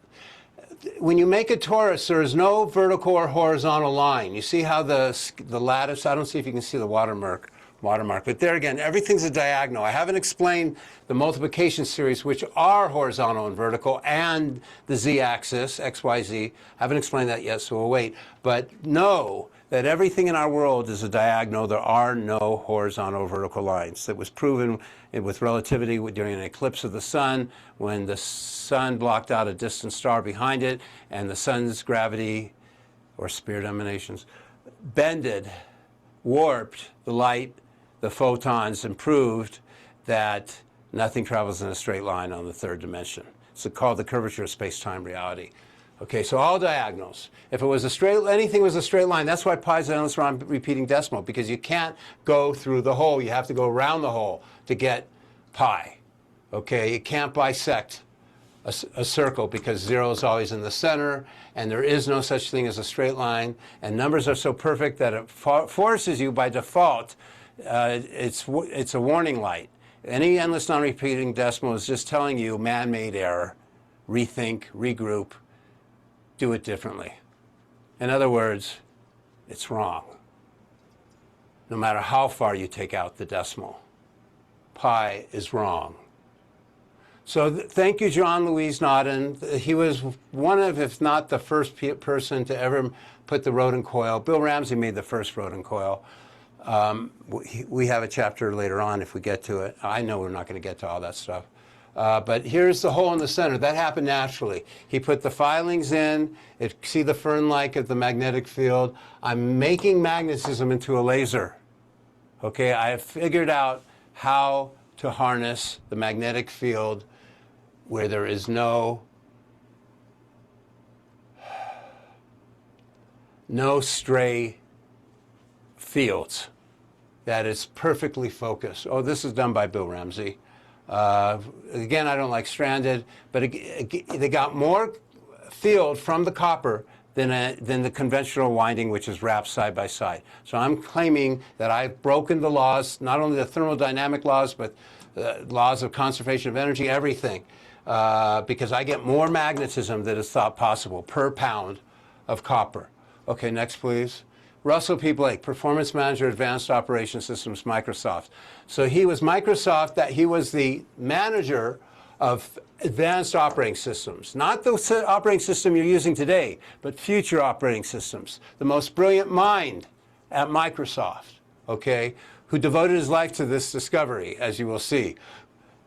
When you make a torus, there is no vertical or horizontal line. You see how the lattice, I don't see if you can see the watermark, but there again, everything's a diagonal. I haven't explained the multiplication series, which are horizontal and vertical, and the z-axis, x, y, z. I haven't explained that yet, so we'll wait. But know that everything in our world is a diagonal. There are no horizontal or vertical lines. That was proven with relativity during an eclipse of the sun, when the sun blocked out a distant star behind it, and the sun's gravity, or spirit emanations, bended, warped the light, the photons, and proved that nothing travels in a straight line on the 3rd dimension. It's called the curvature of space-time reality. Okay, so all diagonals. If it was a straight, anything was a straight line. That's why pi is endless round repeating decimal, because you can't go through the hole. You have to go around the hole to get pi. Okay, you can't bisect a circle because 0 is always in the center, and there is no such thing as a straight line. And numbers are so perfect that it forces you by default it's a warning light. Any endless non-repeating decimal is just telling you man-made error. Rethink, regroup, do it differently. In other words, it's wrong. No matter how far you take out the decimal, pi is wrong. So thank you, Jean-Louis Naudin. He was one of, if not the first person to ever put the Rodin coil. Bill Ramsey made the first Rodin coil. We have a chapter later on if we get to it. I know we're not going to get to all that stuff. But here's the hole in the center. That happened naturally. He put the filings in. See the fern-like of the magnetic field. I'm making magnetism into a laser. Okay, I have figured out how to harness the magnetic field where there is no stray fields. That is perfectly focused. Oh, this is done by Bill Ramsey. Again, I don't like stranded, but they got more field from the copper than the conventional winding, which is wrapped side by side. So I'm claiming that I've broken the laws, not only the thermodynamic laws, but laws of conservation of energy, everything, because I get more magnetism than is thought possible per pound of copper. Okay, next, please. Russell P. Blake, Performance Manager, Advanced Operation Systems, Microsoft. So he was Microsoft, he was the manager of advanced operating systems. Not the operating system you're using today, but future operating systems. The most brilliant mind at Microsoft, okay, who devoted his life to this discovery, as you will see.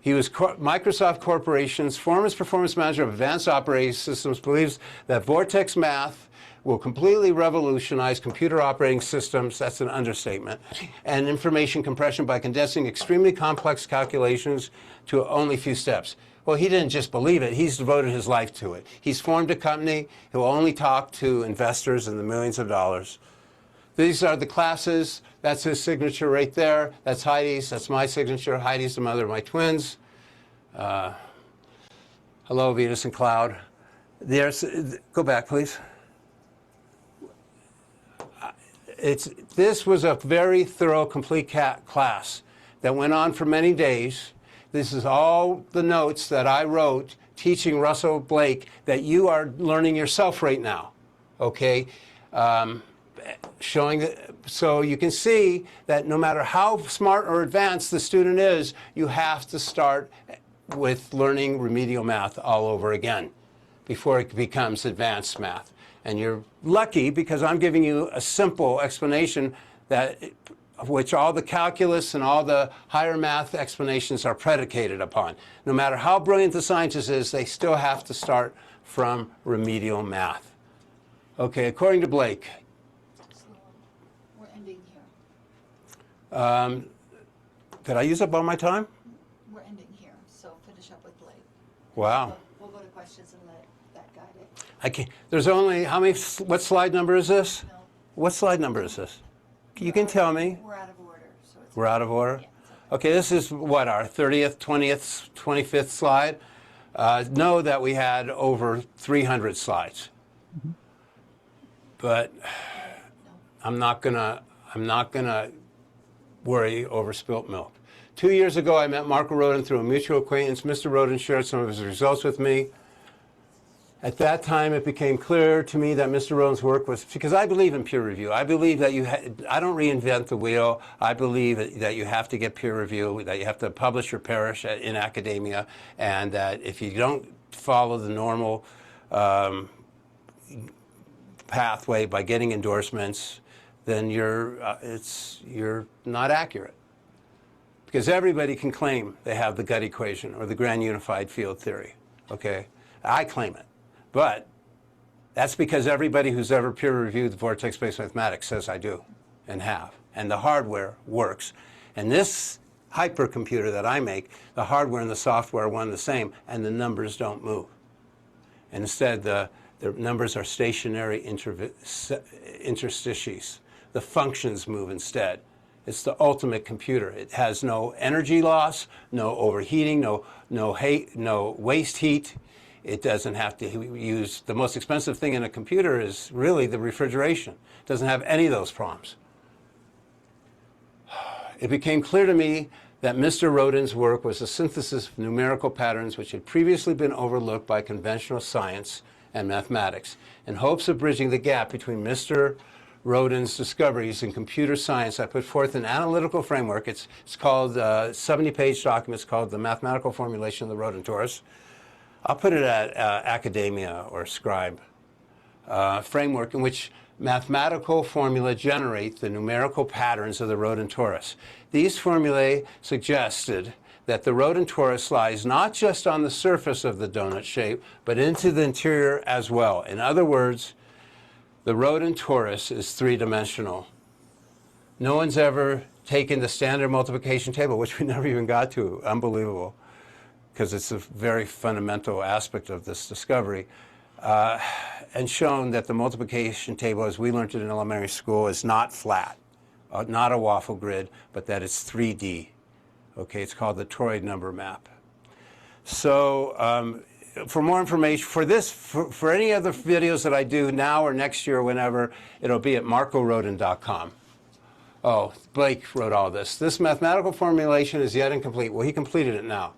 He was Microsoft Corporation's Performance Manager of Advanced Operating Systems, believes that Vortex math will completely revolutionize computer operating systems, that's an understatement, and information compression by condensing extremely complex calculations to only a few steps. Well, he didn't just believe it, he's devoted his life to it. He's formed a company, he'll only talk to investors in the millions of dollars. These are the classes, that's his signature right there, that's Heidi's, that's my signature. Heidi's the mother of my twins. Hello, Venus and Cloud. Go back, please. This was a very thorough, complete class that went on for many days. This is all the notes that I wrote teaching Russell Blake that you are learning yourself right now, okay? So you can see that no matter how smart or advanced the student is, you have to start with learning remedial math all over again before it becomes advanced math. And you're lucky because I'm giving you a simple explanation of which all the calculus and all the higher math explanations are predicated upon. No matter how brilliant the scientist is, they still have to start from remedial math. Okay, according to Blake. So we're ending here. Did I use up all my time? We're ending here, so finish up with Blake. Wow. We'll go to questions and let that guide it. I can't. There's only, what slide number is this? No. What slide number is this? You can tell me. We're out of order. So it's We're out of order? Yeah, it's Okay, this is what, our 30th, 20th, 25th slide? Know that we had over 300 slides. Mm-hmm. But I'm not gonna worry over spilt milk. 2 years ago, I met Marko Rodin through a mutual acquaintance. Mr. Rodin shared some of his results with me. At that time, it became clear to me that Mr. Rodin's work was, because I believe in peer review. I believe that I don't reinvent the wheel. I believe that you have to get peer review, that you have to publish or perish in academia, and that if you don't follow the normal pathway by getting endorsements, then you're not accurate. Because everybody can claim they have the gut equation or the grand unified field theory, okay? I claim it. But that's because everybody who's ever peer-reviewed vortex-based mathematics says I do and have. And the hardware works. And this hypercomputer that I make, the hardware and the software are one and the same, and the numbers don't move. And instead, the numbers are stationary interstices. The functions move instead. It's the ultimate computer. It has no energy loss, no overheating, no waste heat. It doesn't have to use, the most expensive thing in a computer is really the refrigeration. It doesn't have any of those problems. it became clear to me that Mr. Rodin's work was a synthesis of numerical patterns which had previously been overlooked by conventional science and mathematics. In hopes of bridging the gap between Mr. Rodin's discoveries in computer science, I put forth an analytical framework. It's called a 70-page document. It's called The Mathematical Formulation of the Rodin Torus. I'll put it at academia or scribe framework, in which mathematical formulae generate the numerical patterns of the Rodin torus. These formulae suggested that the Rodin torus lies not just on the surface of the donut shape, but into the interior as well. In other words, the Rodin torus is three-dimensional. No one's ever taken the standard multiplication table, which we never even got to. Unbelievable, because it's a very fundamental aspect of this discovery. And shown that the multiplication table, as we learned it in elementary school, is not flat, not a waffle grid, but that it's 3D. Okay, it's called the toroid number map. So for more information, for any other videos that I do now or next year or whenever, it'll be at markorodin.com. Oh, Blake wrote all this. This mathematical formulation is yet incomplete. Well, he completed it now.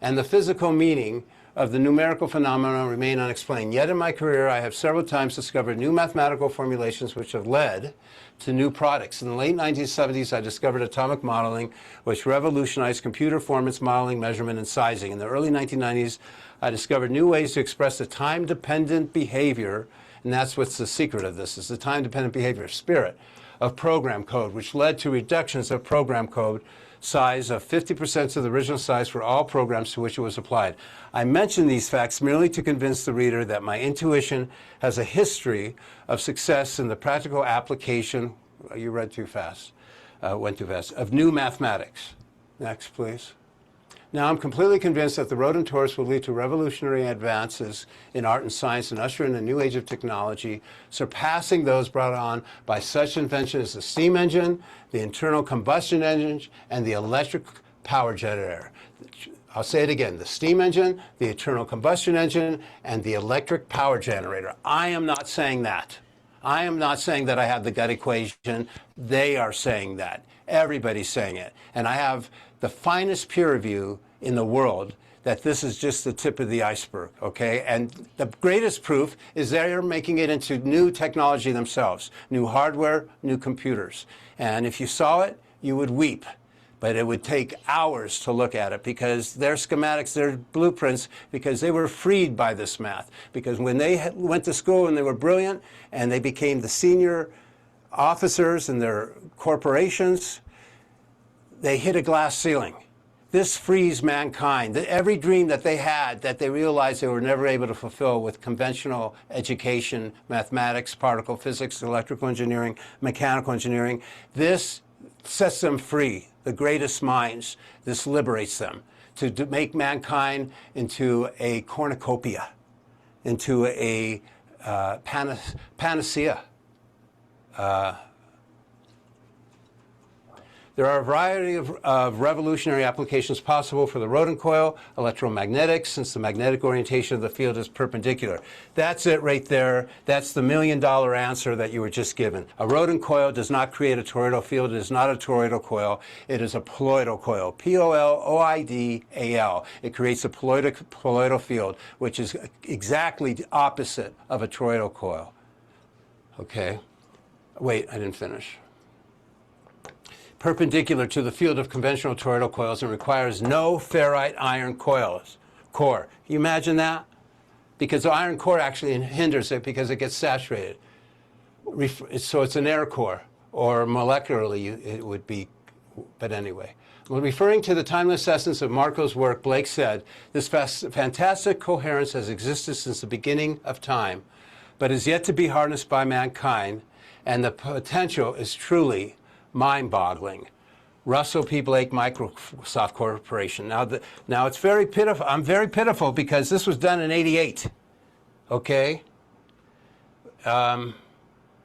And the physical meaning of the numerical phenomena remain unexplained. Yet in my career, I have several times discovered new mathematical formulations which have led to new products. In the late 1970s, I discovered atomic modeling, which revolutionized computer performance modeling, measurement, and sizing. In the early 1990s, I discovered new ways to express the time-dependent behavior, and that's what's the secret of this, is the time-dependent behavior, spirit, of program code, which led to reductions of program code size of 50% of the original size for all programs to which it was applied. I mention these facts merely to convince the reader that my intuition has a history of success in the practical application, you read too fast, went too fast, of new mathematics. Next, please. Now, I'm completely convinced that the Rodin torus will lead to revolutionary advances in art and science and usher in a new age of technology, surpassing those brought on by such inventions as the steam engine, the internal combustion engine, and the electric power generator. I'll say it again, the steam engine, the internal combustion engine, and the electric power generator. I am not saying that. I am not saying that I have the gut equation. They are saying that. Everybody's saying it. And I have the finest peer review in the world that this is just the tip of the iceberg, okay? And the greatest proof is they're making it into new technology themselves, new hardware, new computers. And if you saw it, you would weep. But it would take hours to look at it because their schematics, their blueprints, because they were freed by this math. Because when they went to school and they were brilliant and they became the senior officers in their corporations, they hit a glass ceiling. This frees mankind. Every dream that they had that they realized they were never able to fulfill with conventional education, mathematics, particle physics, electrical engineering, mechanical engineering, this sets them free, the greatest minds. This liberates them to make mankind into a cornucopia, into a panacea. There are a variety of revolutionary applications possible for the Rodin coil, electromagnetics, since the magnetic orientation of the field is perpendicular. That's it right there. That's the million-dollar answer that you were just given. A Rodin coil does not create a toroidal field. It is not a toroidal coil. It is a poloidal coil, P-O-L-O-I-D-A-L. It creates a poloidal field, which is exactly the opposite of a toroidal coil. Okay? Wait, I didn't finish. Perpendicular to the field of conventional toroidal coils and requires no ferrite iron core. Can you imagine that? Because the iron core actually hinders it because it gets saturated. So it's an air core, or molecularly it would be, but anyway. When referring to the timeless essence of Marko's work, Blake said, this fantastic coherence has existed since the beginning of time, but is yet to be harnessed by mankind, and the potential is truly mind-boggling. Russell P. Blake, Microsoft Corporation. Now it's very pitiful. I'm very pitiful because this was done in '88. Okay.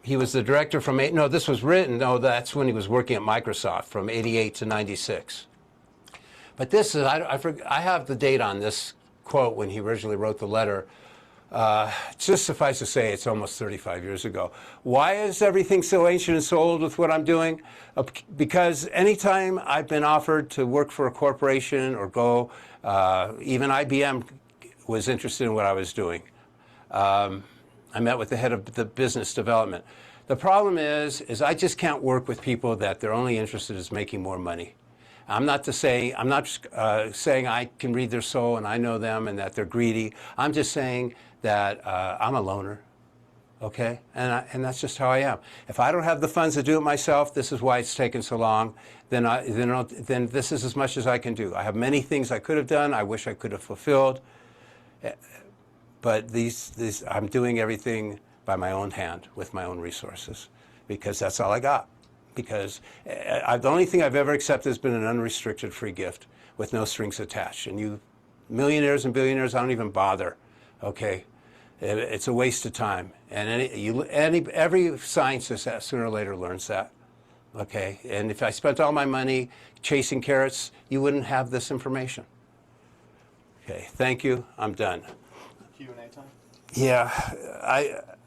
He was the director from this was written. No, that's when he was working at Microsoft from '88 to '96. But this is I have the date on this quote when he originally wrote the letter. Just suffice to say, it's almost 35 years ago. Why is everything so ancient and so old with what I'm doing? Because anytime I've been offered to work for a corporation or go, even IBM was interested in what I was doing. I met with the head of the business development. The problem is I just can't work with people that their only interested is making more money. I'm not saying I can read their soul and I know them and that they're greedy. I'm just saying that I'm a loner, okay? And that's just how I am. If I don't have the funds to do it myself, this is why it's taken so long, then this is as much as I can do. I have many things I could have done, I wish I could have fulfilled, but I'm doing everything by my own hand with my own resources because that's all I got. Because the only thing I've ever accepted has been an unrestricted free gift with no strings attached. And you millionaires and billionaires, I don't even bother, okay? It's a waste of time. And every scientist sooner or later learns that, okay? And if I spent all my money chasing carrots, you wouldn't have this information. Okay, thank you, I'm done. Q&A time? Yeah,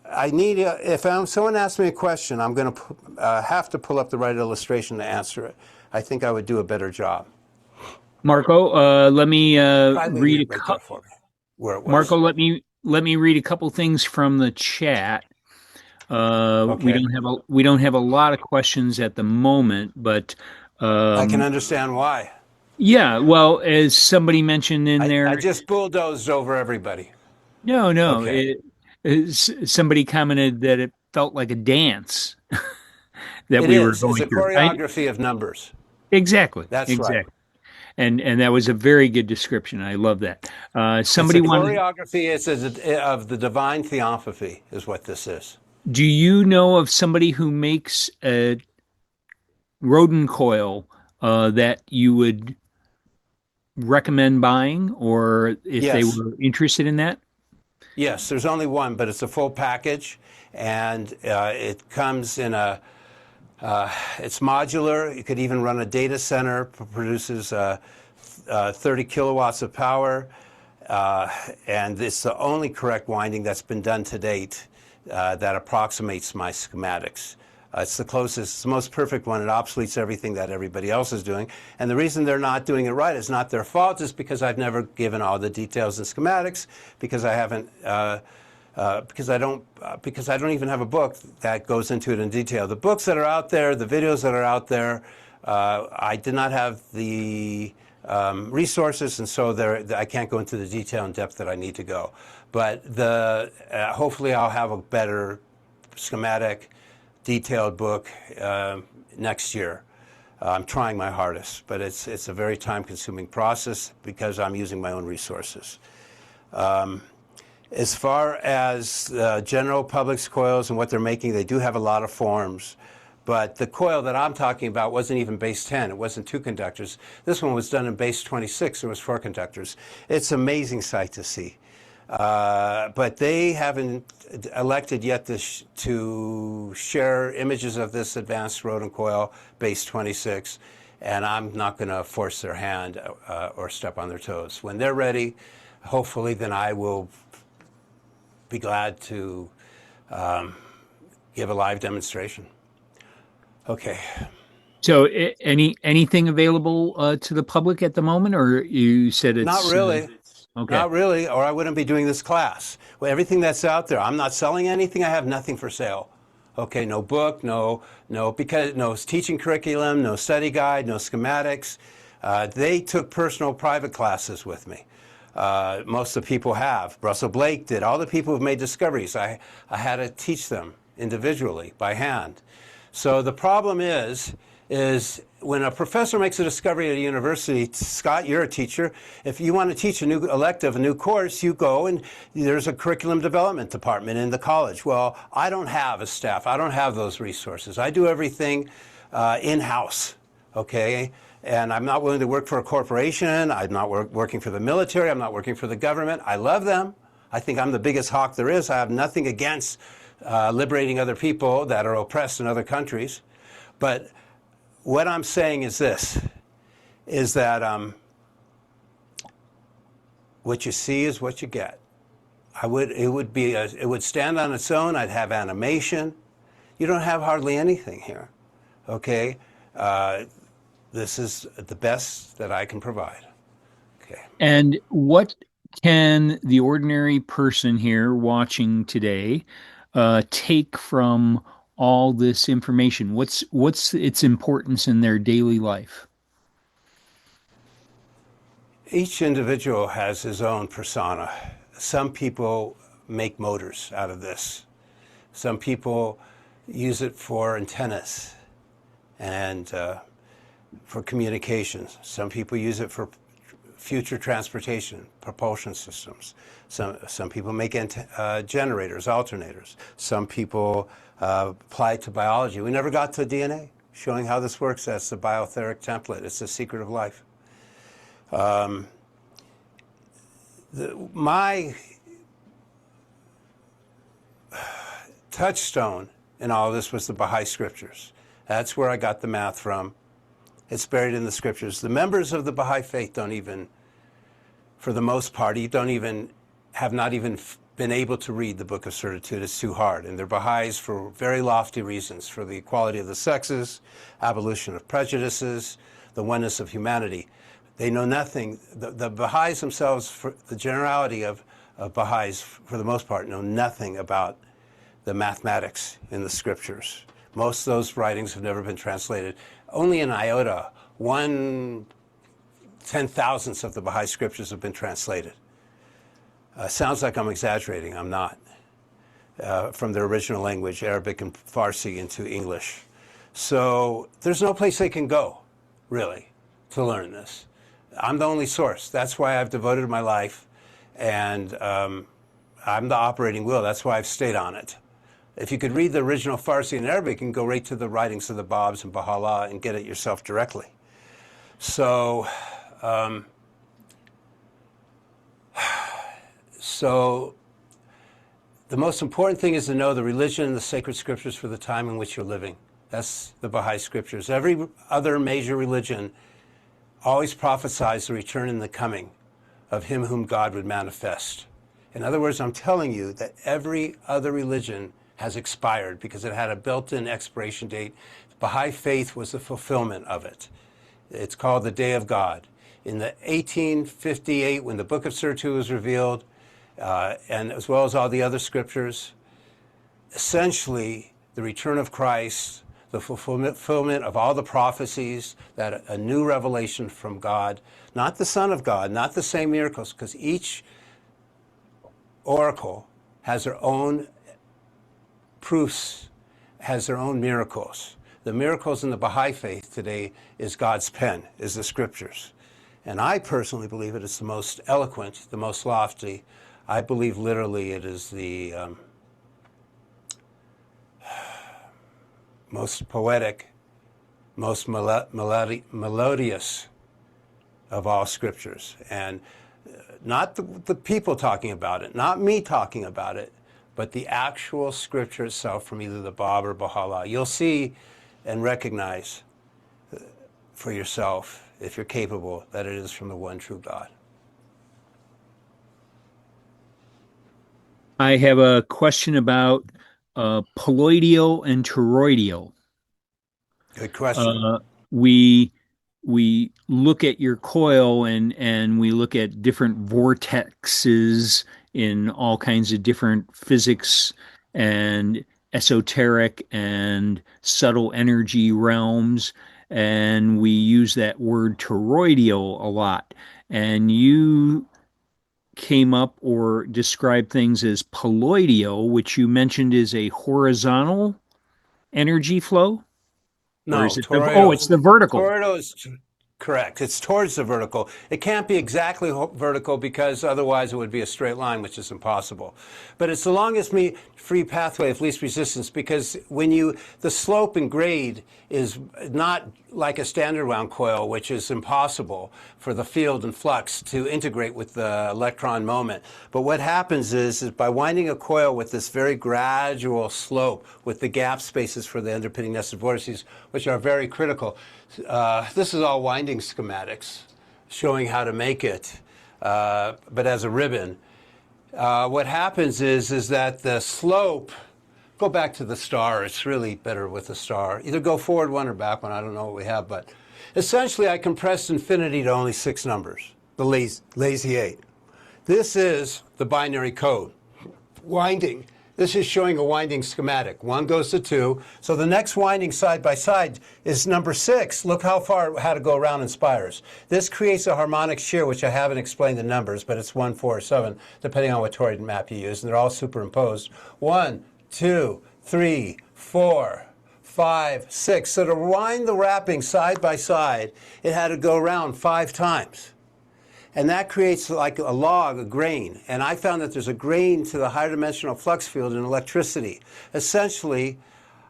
I need, if someone asks me a question, I'm going to have to pull up the right illustration to answer it. I think I would do a better job. Marko, let me read a couple. Marko, let me read a couple things from the chat. Okay. We don't have a lot of questions at the moment, but I can understand why. Yeah, well, as somebody mentioned in there, I just bulldozed over everybody. No, Okay. Somebody commented that it felt like a dance that It we were is. going It's a through. choreography of numbers. Exactly. That's exactly. right. And that was a very good description. I love that. Somebody it's a wanted. choreography of the divine 𝗬𝗲 is what this is. Do you know of somebody who makes a Rodin coil that you would recommend buying, or if they Yes. were interested in that? Yes, there's only one, but it's a full package, and it comes in it's modular. You could even run a data center, produces 30 kilowatts of power, and it's the only correct winding that's been done to date that approximates my schematics. It's the closest, it's the most perfect one. It obsoletes everything that everybody else is doing. And the reason they're not doing it right is not their fault. It's because I've never given all the details and schematics, because I haven't, because I don't even have a book that goes into it in detail. The books that are out there, the videos that are out there, I did not have the resources, and so I can't go into the detail and depth that I need to go. But hopefully I'll have a better schematic, detailed book next year. I'm trying my hardest, but it's a very time-consuming process because I'm using my own resources. As far as general public's coils and what they're making, they do have a lot of forms, but the coil that I'm talking about wasn't even base 10. It wasn't 2 conductors. This one was done in base 26. It was 4 conductors. It's an amazing sight to see. But they haven't elected yet to share images of this advanced Rodin coil, base 26, and I'm not going to force their hand or step on their toes. When they're ready, hopefully, then I will be glad to give a live demonstration. Okay. So anything available to the public at the moment, or you said it's... Not really. Okay. Not really, or I wouldn't be doing this class. Well, everything that's out there, I'm not selling anything. I have nothing for sale. Okay, no book, no teaching curriculum, no study guide, no schematics. They took personal private classes with me. Most of the people have. Russell Blake did. All the people who've made discoveries, I had to teach them individually by hand. So the problem is when a professor makes a discovery at a university, Scott, you're a teacher, if you want to teach a new elective, a new course, you go and there's a curriculum development department in the college. Well, I don't have a staff. I don't have those resources. I do everything in-house, okay? And I'm not willing to work for a corporation. I'm not working for the military. I'm not working for the government. I love them. I think I'm the biggest hawk there is. I have nothing against liberating other people that are oppressed in other countries. But what I'm saying is this, is that what you see is what you get. it would stand on its own. I'd have animation. You don't have hardly anything here, okay? This is the best that I can provide, okay? And what can the ordinary person here watching today take from all this information? What's its importance in their daily life? Each individual has his own persona. Some people make motors out of this. Some people use it for antennas and for communications. Some people use it for future transportation, propulsion systems. Some people make generators, alternators. Some people apply it to biology. We never got to DNA, showing how this works. That's the bioetheric template. It's the secret of life. My touchstone in all of this was the Baha'i scriptures. That's where I got the math from. It's buried in the scriptures. The members of the Baha'i faith don't even, for the most part, have not even been able to read the Book of Certitude. It's too hard. And they're Baha'is for very lofty reasons, for the equality of the sexes, abolition of prejudices, the oneness of humanity. They know nothing. The Baha'is themselves, for the generality of Baha'is, for the most part, know nothing about the mathematics in the scriptures. Most of those writings have never been translated. Only in iota, 1/10,000th of the Baha'i scriptures have been translated. Sounds like I'm exaggerating. I'm not. From their original language, Arabic and Farsi, into English. So there's no place they can go, really, to learn this. I'm the only source. That's why I've devoted my life, and I'm the operating wheel. That's why I've stayed on it. If you could read the original Farsi and Arabic, you can go right to the writings of the Babs and Baha'u'llah and get it yourself directly. So, the most important thing is to know the religion and the sacred scriptures for the time in which you're living. That's the Baha'i scriptures. Every other major religion always prophesies the return and the coming of him whom God would manifest. In other words, I'm telling you that every other religion has expired because it had a built-in expiration date. The Baha'i faith was the fulfillment of it. It's called the Day of God. In the 1858, when the Book of Certitude was revealed, and as well as all the other scriptures, essentially the return of Christ, the fulfillment of all the prophecies, that a new revelation from God, not the Son of God, not the same miracles, because each oracle has their own proofs, has their own miracles. The miracles in the Baha'i faith today is God's pen, is the scriptures. And I personally believe it is the most eloquent, the most lofty. I believe literally it is the most poetic, most melodious of all scriptures. And not the people talking about it, not me talking about it, but the actual scripture itself from either the Bab or Baha'u'llah. You'll see and recognize for yourself, if you're capable, that it is from the one true God. I have a question about polloideo and toroideo. Good question. We look at your coil and we look at different vortexes in all kinds of different physics and esoteric and subtle energy realms, and we use that word toroideo a lot. And you came up or described things as polloideo, which you mentioned is a horizontal energy flow? No, it's the vertical. Toroideo is correct. It's towards the vertical. It can't be exactly vertical because otherwise it would be a straight line, which is impossible. But it's the longest free pathway of least resistance, because when the slope and grade is not like a standard wound coil, which is impossible for the field and flux to integrate with the electron moment. But what happens is by winding a coil with this very gradual slope with the gap spaces for the underpinning nested vortices, which are very critical. This is all winding schematics showing how to make it, but as a ribbon. what happens is that the slope, go back to the star, it's really better with the star. Either go forward one or back one, I don't know what we have, but essentially I compressed infinity to only 6 numbers, the lazy 8. This is the binary code. Winding. This is showing a winding schematic. 1 goes to 2. So the next winding side by side is number 6. Look how far it had to go around in spires. This creates a harmonic shear, which I haven't explained the numbers, but it's 1, 4, 7, depending on what toroid map you use, and they're all superimposed. 1, 2, 3, 4, 5, 6. So to wind the wrapping side by side, it had to go around 5 times. And that creates like a log, a grain. And I found that there's a grain to the higher dimensional flux field in electricity. Essentially,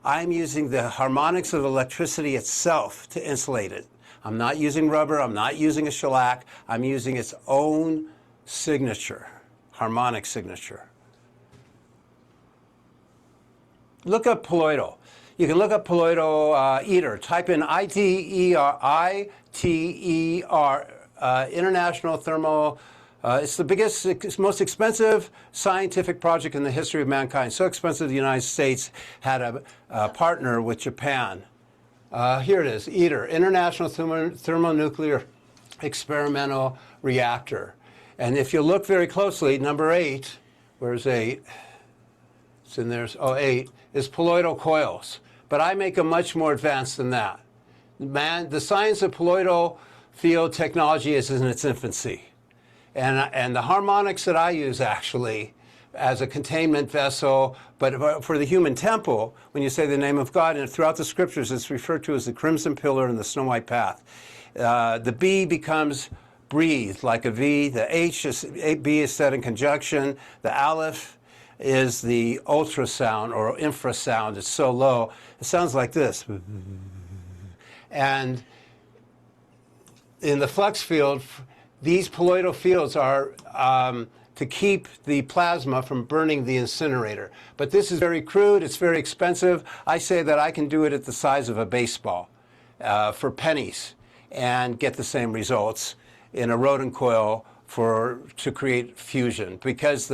I'm using the harmonics of electricity itself to insulate it. I'm not using rubber, I'm not using a shellac, I'm using its own signature, harmonic signature. Look up iptero. You can look up iptero, type in ITER, International Thermal, it's the biggest, most expensive scientific project in the history of mankind. So expensive the United States had a partner with Japan. Here it is, ITER, International Thermonuclear Experimental Reactor. And if you look very closely, number 8, where's 8? It's in there, 8, is colloidal coils. But I make them much more advanced than that. The science of colloidal field technology is in its infancy. And the harmonics that I use actually as a containment vessel, but for the human temple, when you say the name of God, and throughout the scriptures it's referred to as the crimson pillar and the snow white path. The B becomes breathed like a V, the B is said in conjunction, the Aleph is the ultrasound or infrasound, it's so low, it sounds like this. And in the flux field, these colloidal fields are to keep the plasma from burning the incinerator. But this is very crude, it's very expensive. I say that I can do it at the size of a baseball for pennies and get the same results in a Rodin coil to create fusion. Because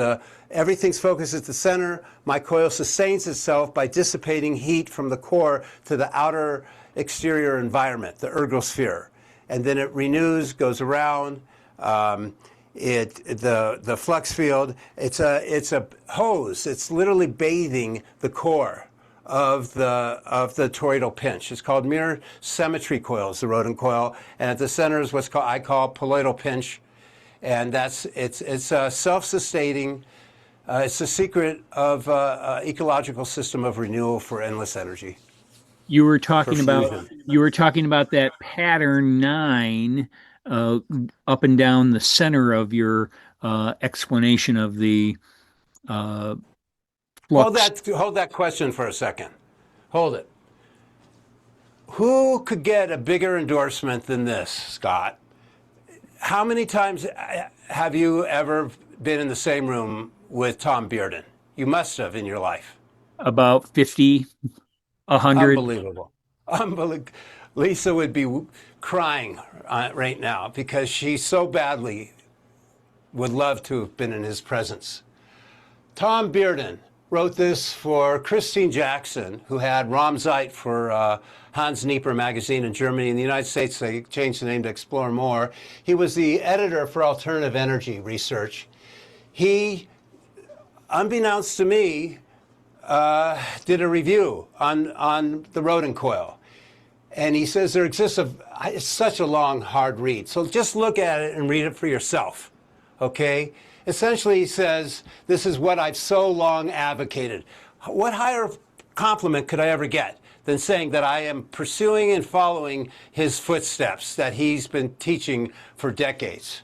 everything's focused at the center, my coil sustains itself by dissipating heat from the core to the outer exterior environment, the ergosphere. And then it renews, goes around. The flux field, it's a hose. It's literally bathing the core of the toroidal pinch. It's called mirror symmetry coils, the Rodin coil, and at the center is I call colloidal pinch, and it's self-sustaining. It's the secret of ecological system of renewal for endless energy. You were talking about that pattern 9 up and down the center of your explanation of the flux. Hold that question for a second. Hold it. Who could get a bigger endorsement than this, Scott? How many times have you ever been in the same room with Tom Bearden? You must have in your life. About 50. 100. Unbelievable. Lisa would be crying right now because she so badly would love to have been in his presence. Tom Bearden wrote this for Christine Jackson, who had Raumzeit for Hans Nieper magazine in Germany. In the United States, they changed the name to Explore More. He was the editor for alternative energy research. He, unbeknownst to me, did a review on the Rodin coil. And he says there exists it's such a long, hard read. So just look at it and read it for yourself, okay? Essentially, he says, this is what I've so long advocated. What higher compliment could I ever get than saying that I am pursuing and following his footsteps that he's been teaching for decades?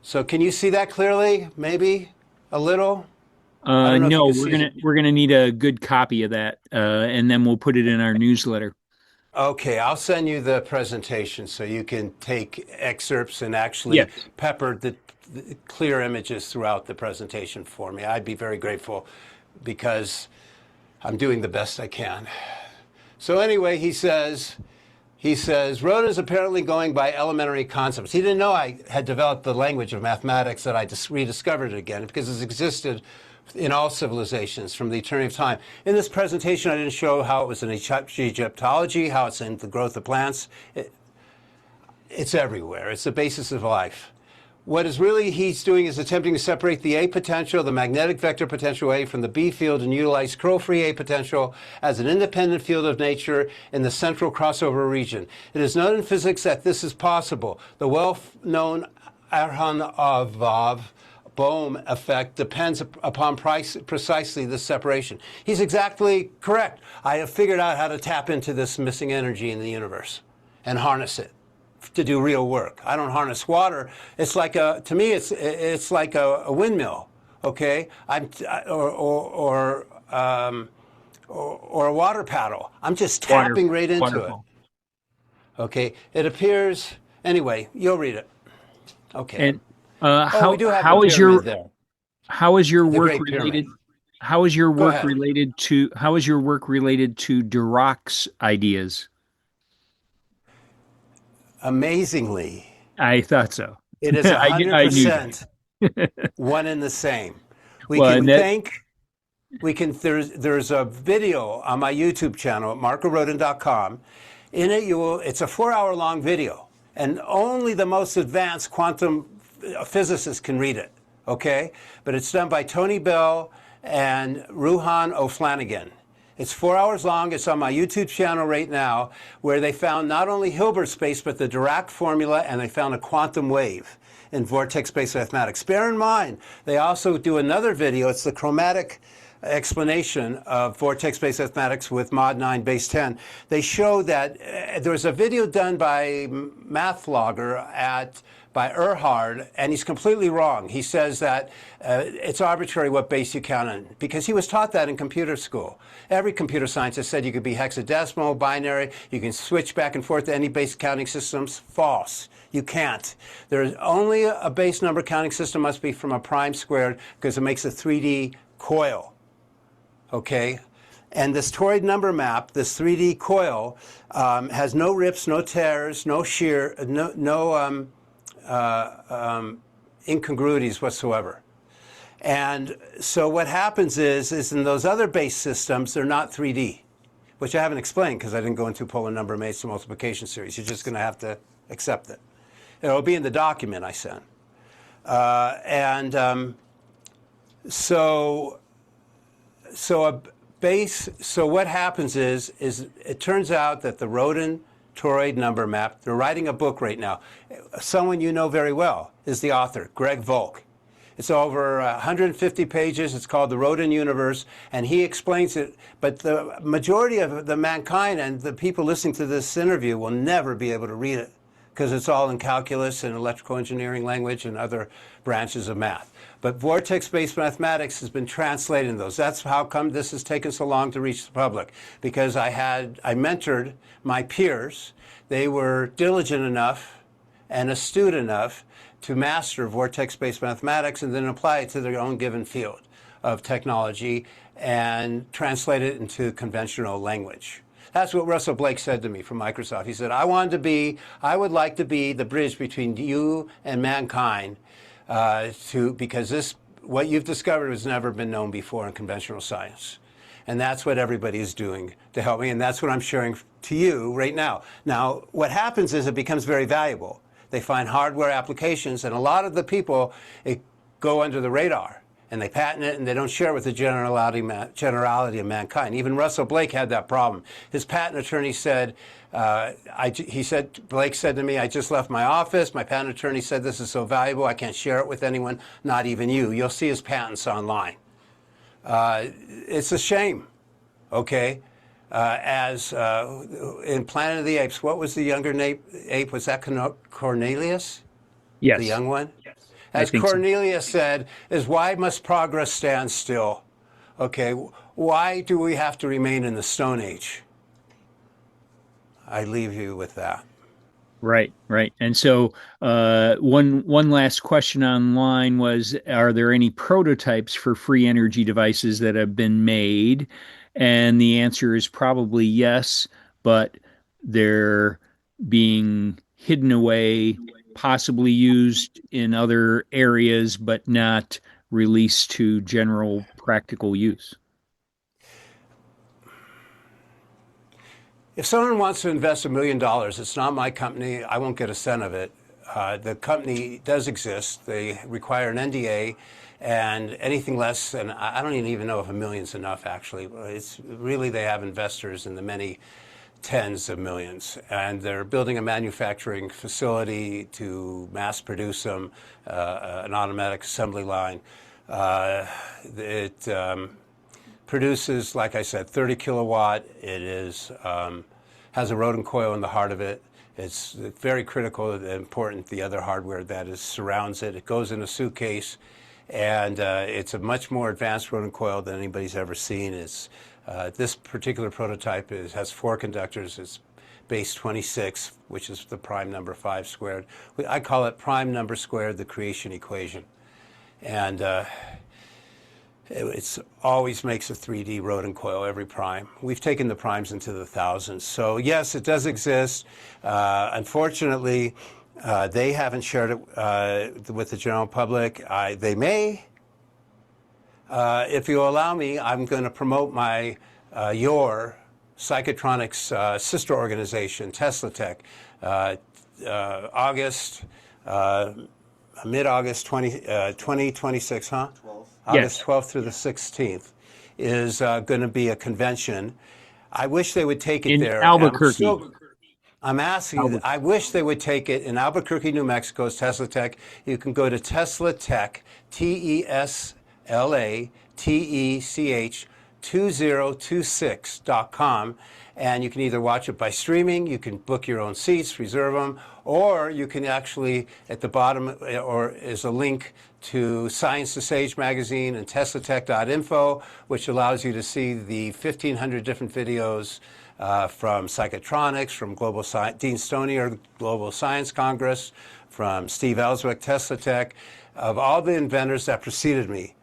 So can you see that clearly, maybe a little? No, we're gonna need a good copy of that, and then we'll put it in our newsletter. Okay, I'll send you the presentation so you can take excerpts and actually pepper the clear images throughout the presentation for me. I'd be very grateful because I'm doing the best I can. So anyway, he says, He says, Rodin is apparently going by elementary concepts. He didn't know I had developed the language of mathematics, that I just rediscovered it again, because it's existed in all civilizations from the eternity of time. In this presentation, I didn't show how it was in Egyptology, how it's in the growth of plants. It's everywhere. It's the basis of life. What is really he's doing is attempting to separate the A potential, the magnetic vector potential A, from the B field and utilize curl-free A potential as an independent field of nature in the central crossover region. It is known in physics that this is possible. The well-known 𝗏𝗏 Bohm effect depends upon precisely this separation. He's exactly correct. I have figured out how to tap into this missing energy in the universe and harness it to do real work. I don't harness water. It's like to me, it's like a windmill, okay? Or a water paddle. I'm just tapping right into it. Okay, it appears. Anyway, you'll read it. Okay. And how is your work related? How is your work related to Dirac's ideas? Amazingly, I thought so. It is 100% one and the same. There's a video on my YouTube channel at markorodin.com. In it, it's a 4-hour-long video, and only the most advanced quantum physicists can read it. Okay, but it's done by Tony Bell and Ruhan O'Flanagan. It's 4 hours long. It's on my YouTube channel right now, where they found not only Hilbert space, but the Dirac formula, and they found a quantum wave in vortex-based mathematics. Bear in mind, they also do another video. It's the chromatic explanation of vortex-based mathematics with mod 9 base 10. They show that there was a video done by MathLogger by Erhard, and he's completely wrong. He says that it's arbitrary what base you count on, because he was taught that in computer school. Every computer scientist said you could be hexadecimal, binary, you can switch back and forth to any base counting systems. False. You can't. There's only a base number counting system must be from a prime squared, because it makes a 3D coil. Okay? And this toroid number map, this 3D coil, has no rips, no tears, no shear, no incongruities whatsoever. And so what happens is in those other base systems, they're not 3D, which I haven't explained because I didn't go into polar number matrix multiplication series. You're just going to have to accept it. It'll be in the document I sent. So what happens is it turns out that the Rodin toroid number map, they're writing a book right now. Someone you know very well is the author, Greg Volk. It's over 150 pages. It's called The Rodin Universe, and he explains it. But the majority of the mankind and the people listening to this interview will never be able to read it, because it's all in calculus and electrical engineering language and other branches of math. But vortex-based mathematics has been translated in those. That's how come this has taken so long to reach the public, because I mentored my peers. They were diligent enough and astute enough to master vortex-based mathematics and then apply it to their own given field of technology and translate it into conventional language. That's what Russell Blake said to me from Microsoft. He said, I would like to be the bridge between you and mankind, because what you've discovered has never been known before in conventional science. And that's what everybody is doing to help me, and that's what I'm sharing to you right now. Now, what happens is it becomes very valuable. They find hardware applications, and a lot of the people go under the radar, and they patent it, and they don't share it with the generality of mankind. Even Russell Blake had that problem. His patent attorney said, Blake said to me, I just left my office. My patent attorney said, this is so valuable, I can't share it with anyone, not even you. You'll see his patents online. It's a shame, okay? In Planet of the Apes, what was the younger ape? Was that Cornelius? Yes. The young one? Yes. As Cornelius said, why must progress stand still? Okay, why do we have to remain in the Stone Age? I leave you with that. Right. And so one last question online was, are there any prototypes for free energy devices that have been made? And the answer is probably yes, but they're being hidden away, possibly used in other areas, but not released to general practical use? If someone wants to invest $1 million, it's not my company. I won't get a cent of it. The company does exist. They require an NDA, and anything less than, I don't even know if $1 million's enough, actually. It's really, they have investors in the many tens of millions, and they're building a manufacturing facility to mass produce them, an automatic assembly line. It produces, like I said, 30 kilowatt. It is has a Rodin coil in the heart of it. It's very critical and important, the other hardware that surrounds it. It goes in a suitcase, and it's a much more advanced Rodin coil than anybody's ever seen. It's this particular prototype has 4 conductors. It's base 26, which is the prime number 5 squared. I call it prime number squared, the creation equation. And it always makes a 3D Rodin coil, every prime. We've taken the primes into the thousands. So yes, it does exist. Unfortunately, they haven't shared it with the general public. They may. If you allow me, I'm going to promote my your psychotronics sister organization, 𝘧𝗪𝗏, mid-August 2026, huh? 12th. August 12th through the 16th is going to be a convention. I wish they would take it in there. Albuquerque. I'm asking, I wish they would take it in Albuquerque, New Mexico. It's 𝘧𝗪𝗏. You can go to 𝘧𝗪𝗏, 𝘧𝗪𝗏 2026.com, and you can either watch it by streaming, you can book your own seats, reserve them, or you can actually, at the bottom, or is a link to Science to Sage magazine and 𝘧𝗪𝗏.info, which allows you to see the 1,500 different videos from psychotronics, from Dean Stoney, Global Science Congress, from Steve Elswick, 𝘧𝗪𝗏, of all the inventors that preceded me,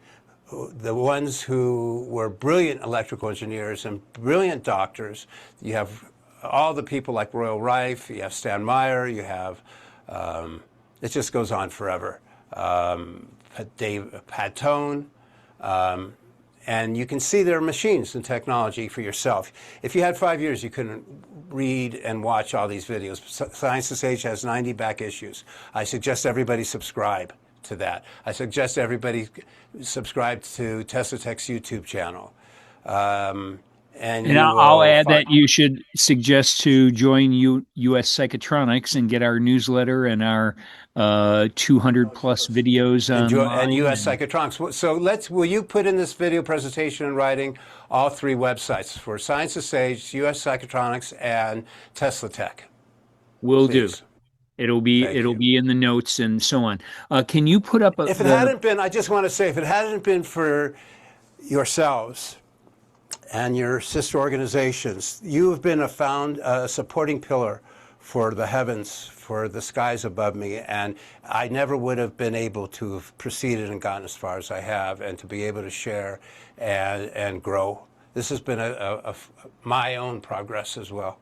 the ones who were brilliant electrical engineers and brilliant doctors. You have all the people like Royal Rife, you have Stan Meyer, you have, it just goes on forever. Dave Patone, and you can see their machines and technology for yourself. If you had 5 years, you couldn't read and watch all these videos. Science to Sage has 90 back issues. I suggest everybody subscribe to that. I suggest everybody subscribe to 𝘧𝗪𝗏's YouTube channel. And I'll add that you should suggest to join US Psychotronics and get our newsletter and our 200 plus videos and US Psychotronics. So will you put in this video presentation in writing all 3 websites for Science to Sage, US Psychotronics, and 𝘧𝗪𝗏? Will do. It'll be in the notes and so on. Can you put up if it hadn't been, I just want to say, if it hadn't been for yourselves and your sister organizations, you have been a supporting pillar for the heavens, for the skies above me, and I never would have been able to have proceeded and gotten as far as I have, and to be able to share and grow. This has been my own progress as well.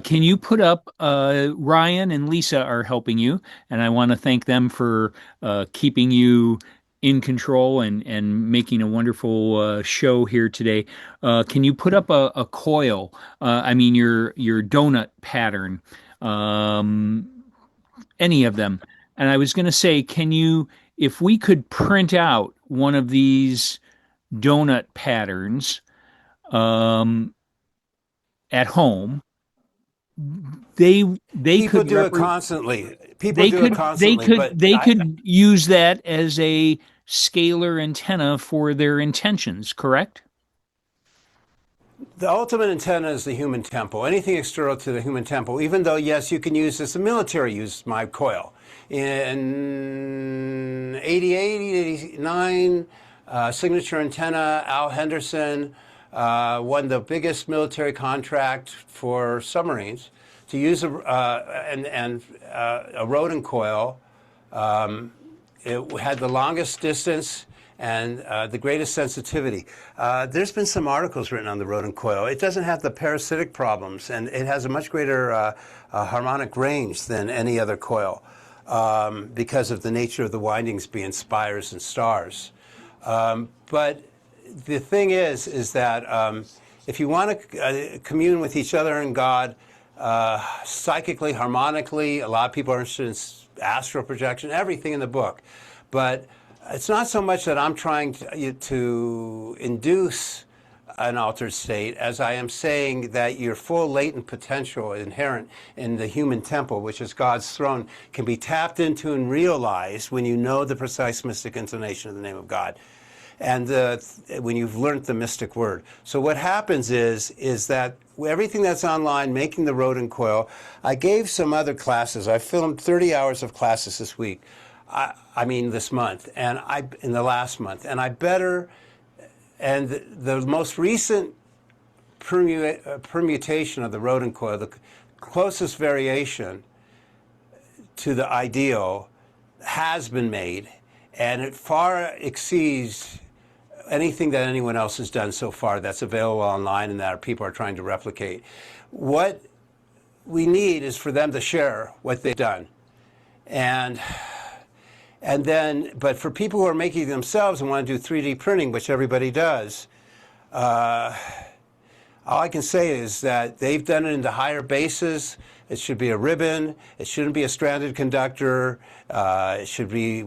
Can you put up, Ryan and Lisa are helping you, and I want to thank them for keeping you in control and making a wonderful show here today. Can you put up a coil, your donut pattern, any of them? And I was going to say, if we could print out one of these donut patterns at home, People do it constantly. They could use that as a scalar antenna for their intentions, correct? The ultimate antenna is the human temple. Anything external to the human temple, even though, yes, you can use this. The military used my coil. In 88, 89, signature antenna, Al Henderson won the biggest military contract for submarines to use a Rodin coil. It had the longest distance and the greatest sensitivity. There's been some articles written on the Rodin coil. It doesn't have the parasitic problems, and it has a much greater harmonic range than any other coil because of the nature of the windings being spires and stars. But the thing is that if you want to commune with each other and God psychically, harmonically, a lot of people are interested in astral projection, everything in the book. But it's not so much that I'm trying to induce an altered state as I am saying that your full latent potential inherent in the human temple, which is God's throne, can be tapped into and realized when you know the precise mystic intonation of the name of God. And when you've learned the mystic word. So what happens is that everything that's online, making the Rodin coil, I gave some other classes. I filmed 30 hours of classes this week. I mean this month, and in the last month. And and the most recent permutation of the Rodin coil, the closest variation to the ideal has been made, and it far exceeds anything that anyone else has done so far that's available online and that people are trying to replicate. What we need is for them to share what they've done. And then, but for people who are making it themselves and want to do 3D printing, which everybody does, all I can say is that they've done it into higher bases. It should be a ribbon. It shouldn't be a stranded conductor. It should be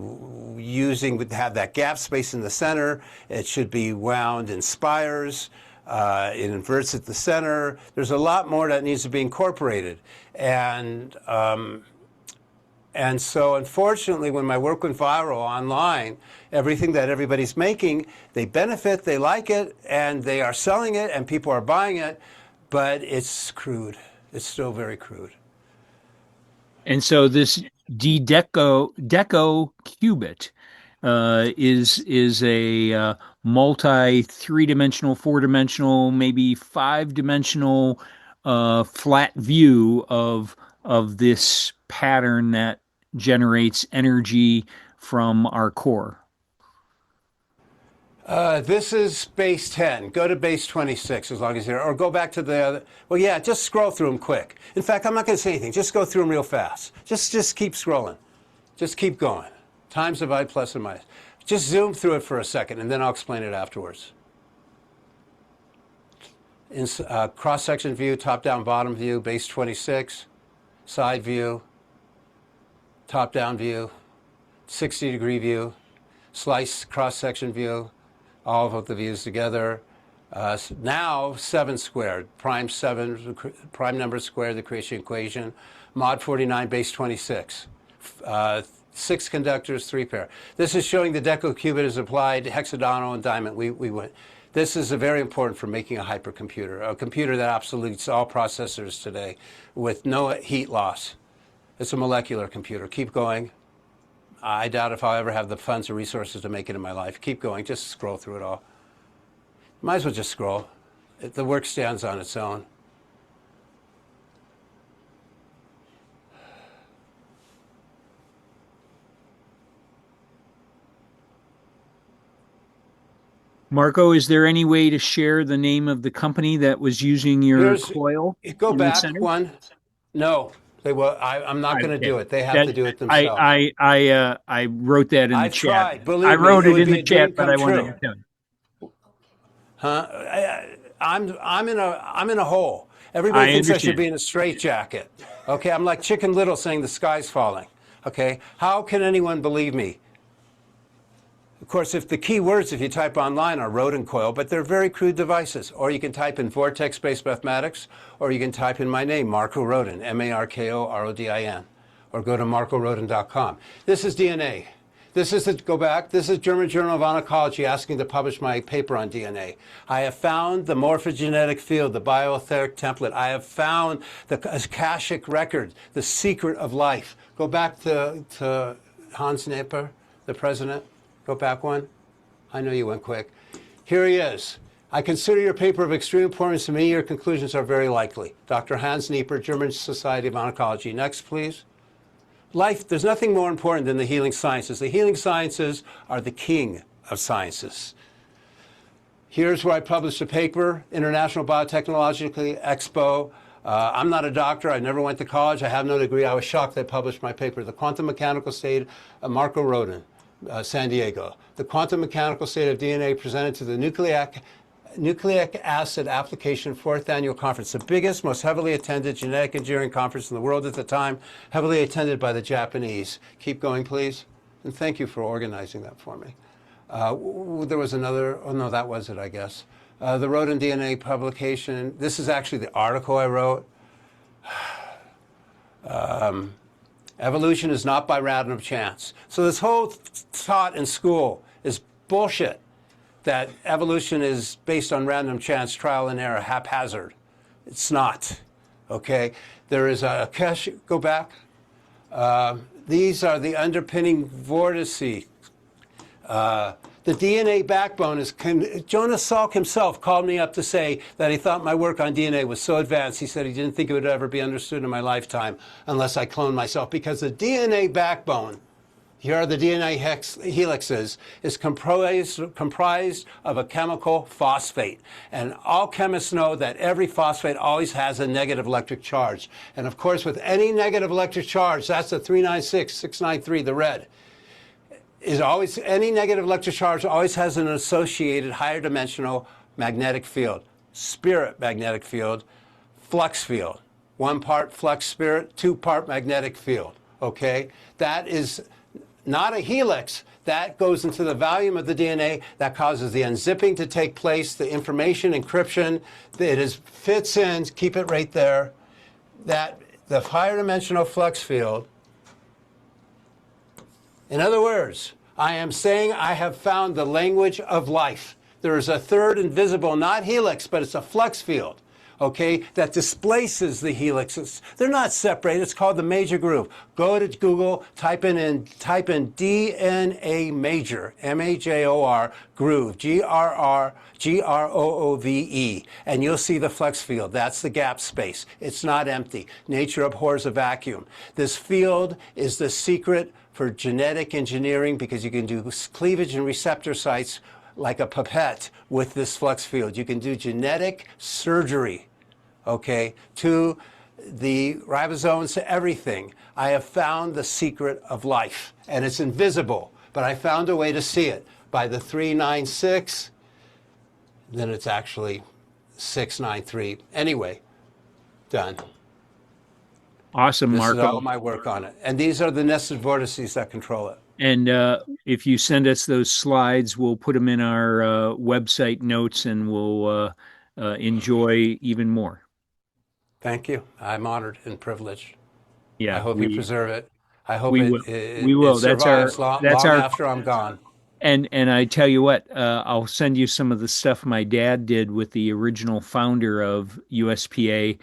have that gap space in the center. It should be wound in spires. It inverts at the center. There's a lot more that needs to be incorporated. And so, unfortunately, when my work went viral online, everything that everybody's making, they benefit, they like it, and they are selling it, and people are buying it, but it's crude. It's still very crude. And so this 𝐷eCo-qubit is a multi three-dimensional, four-dimensional, maybe five-dimensional flat view of this pattern that generates energy from our core. This is base 10. Go to base 26 as long as you're, or go back to the other. Well, yeah, just scroll through them quick. In fact, I'm not going to say anything. Just go through them real fast. Just keep scrolling. Just keep going. Times divide plus or minus. Just zoom through it for a second, and then I'll explain it afterwards. In cross-section view, top-down, bottom view, base 26, side view, top-down view, 60-degree view, slice cross-section view, all of the views together. Now 7 squared, prime number squared, the creation equation, mod 49, base 26. 6 conductors, 3 pair. This is showing the 𝐷eCo-qubit is applied, hexagonal and diamond. We went. This is very important for making a hypercomputer, a computer that obsoletes all processors today with no heat loss. It's a molecular computer. Keep going. I doubt if I'll ever have the funds or resources to make it in my life. Keep going. Just scroll through it all. Might as well just scroll. The work stands on its own. Marco, is there any way to share the name of the company that was using your coil? Go back one. No, they will. I'm not going to do it. They have to do it themselves. I wrote that in the chat. I wrote it in the chat, but I wanted to tell you. Huh? I'm in a hole. Everybody thinks I should be in a straitjacket. Okay, I'm like Chicken Little saying the sky's falling. Okay, how can anyone believe me? Of course, if the key words, if you type online, are Rodin coil, but they're very crude devices. Or you can type in Vortex Based Mathematics, or you can type in my name, Marko Rodin, M-A-R-K-O-R-O-D-I-N, or go to markorodin.com. This is DNA. This is German Journal of Oncology asking to publish my paper on DNA. I have found the morphogenetic field, the bioetheric template. I have found the Akashic record, the secret of life. Go back to 𝗵𝗲, the president. Go back one. I know you went quick. Here he is. I consider your paper of extreme importance to me. Your conclusions are very likely. Dr. 𝗵𝗲, German Society of Oncology. Next, please. Life, there's nothing more important than the healing sciences. The healing sciences are the king of sciences. Here's where I published a paper, International Biotechnological Expo. I'm not a doctor. I never went to college. I have no degree. I was shocked they published my paper, The Quantum Mechanical State of Marko Rodin, San Diego. The quantum mechanical state of DNA presented to the Nucleic Acid Application 4th Annual Conference, the biggest, most heavily attended genetic engineering conference in the world at the time, heavily attended by the Japanese. Keep going, please. And thank you for organizing that for me. There was another, oh no, that was it, I guess. The Rodin DNA publication. This is actually the article I wrote. Evolution is not by random chance. So this whole thought in school is bullshit, that evolution is based on random chance, trial and error, haphazard. It's not, okay? There is a, go back. These are the underpinning vortices. The DNA backbone is, Jonas Salk himself called me up to say that he thought my work on DNA was so advanced, he said he didn't think it would ever be understood in my lifetime unless I cloned myself, because the DNA backbone, here are the DNA helixes, is comprised of a chemical phosphate. And all chemists know that every phosphate always has a negative electric charge. And of course, with any negative electric charge, that's the 396, 693, the red. Is always, any negative electric charge always has an associated higher dimensional magnetic field, spirit magnetic field, flux field. 1 part flux spirit, 2 part magnetic field, okay? That is not a helix. That goes into the volume of the DNA that causes the unzipping to take place, the information encryption. It is, fits in, keep it right there, that the higher dimensional flux field. In other words, I am saying I have found the language of life. There is a third invisible, not helix, but it's a flux field, okay, that displaces the helixes. They're not separated. It's called the major groove. Go to Google, type in DNA major, M-A-J-O-R, groove, G-R-R-G-R-O-O-V-E, and you'll see the flux field. That's the gap space. It's not empty. Nature abhors a vacuum. This field is the secret for genetic engineering, because you can do cleavage and receptor sites like a pipette with this flux field. You can do genetic surgery, okay, to the ribosomes, to everything. I have found the secret of life, and it's invisible, but I found a way to see it. By the 396, then it's actually 693. Anyway, done. Awesome, Marko. This is all my work on it. And these are the nested vortices that control it. And if you send us those slides, we'll put them in our website notes, and we'll enjoy even more. Thank you. I'm honored and privileged. Yeah, I hope you preserve it. I hope we will. Survives long after I'm gone. And I tell you what, I'll send you some of the stuff my dad did with the original founder of USPA.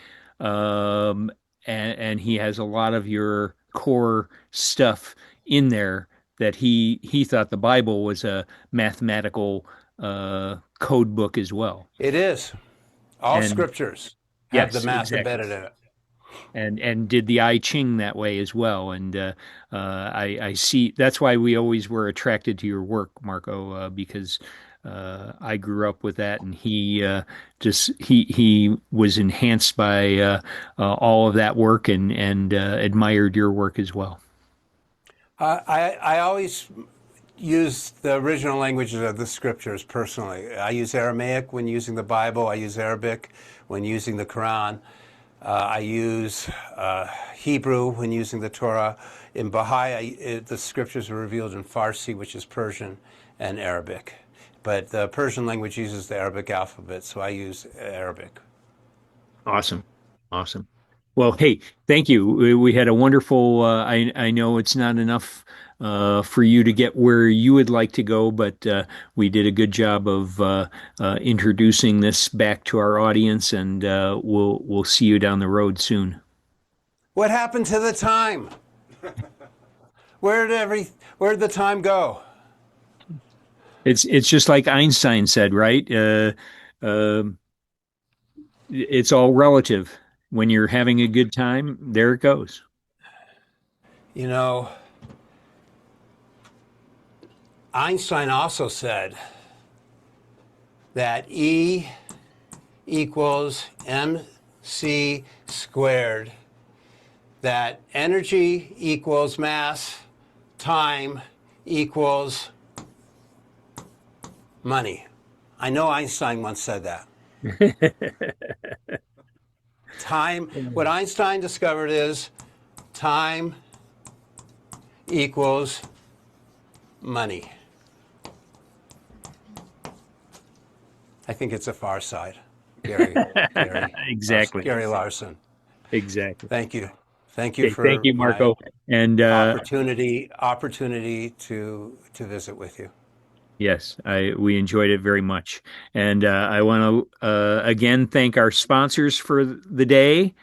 And he has a lot of your core stuff in there that he thought the Bible was a mathematical code book as well. It is. All scriptures have the math embedded in it. And did the I Ching that way as well. And I see, that's why we always were attracted to your work, Marko, because I grew up with that, and he was enhanced by all of that work, and admired your work as well. I always use the original languages of the scriptures personally. I use Aramaic when using the Bible. I use Arabic when using the Quran. I use Hebrew when using the Torah. In Baha'i, the scriptures are revealed in Farsi, which is Persian, and Arabic. But the Persian language uses the Arabic alphabet, so I use Arabic. Awesome. Awesome. Well, hey, thank you. We had a wonderful, I know it's not enough for you to get where you would like to go, but we did a good job of introducing this back to our audience, and we'll see you down the road soon. What happened to the time? Where'd the time go? It's just like Einstein said, right? It's all relative. When you're having a good time, there it goes. You know, Einstein also said that E equals mc squared, that energy equals mass, time equals money. I know Einstein once said that. Time, what Einstein discovered is time equals money. I think it's a far side. Gary Exactly. Gary Larson. Exactly. Thank you. Thank you for thank you, Marko. And opportunity to visit with you. yes, we enjoyed it very much. And I want to again thank our sponsors for the day,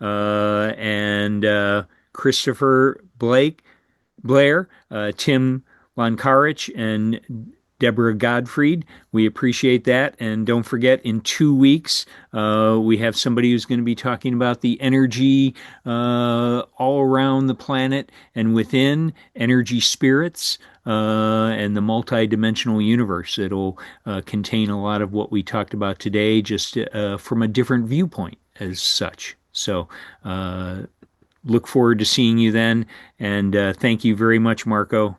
and Christopher Blair, Tim Lonkarich, and Deborah Gottfried. We appreciate that. And don't forget, in 2 weeks, we have somebody who's going to be talking about the energy all around the planet and within, energy spirits, and the multi-dimensional universe. It'll contain a lot of what we talked about today, just from a different viewpoint as such. So look forward to seeing you then. And thank you very much, Marko.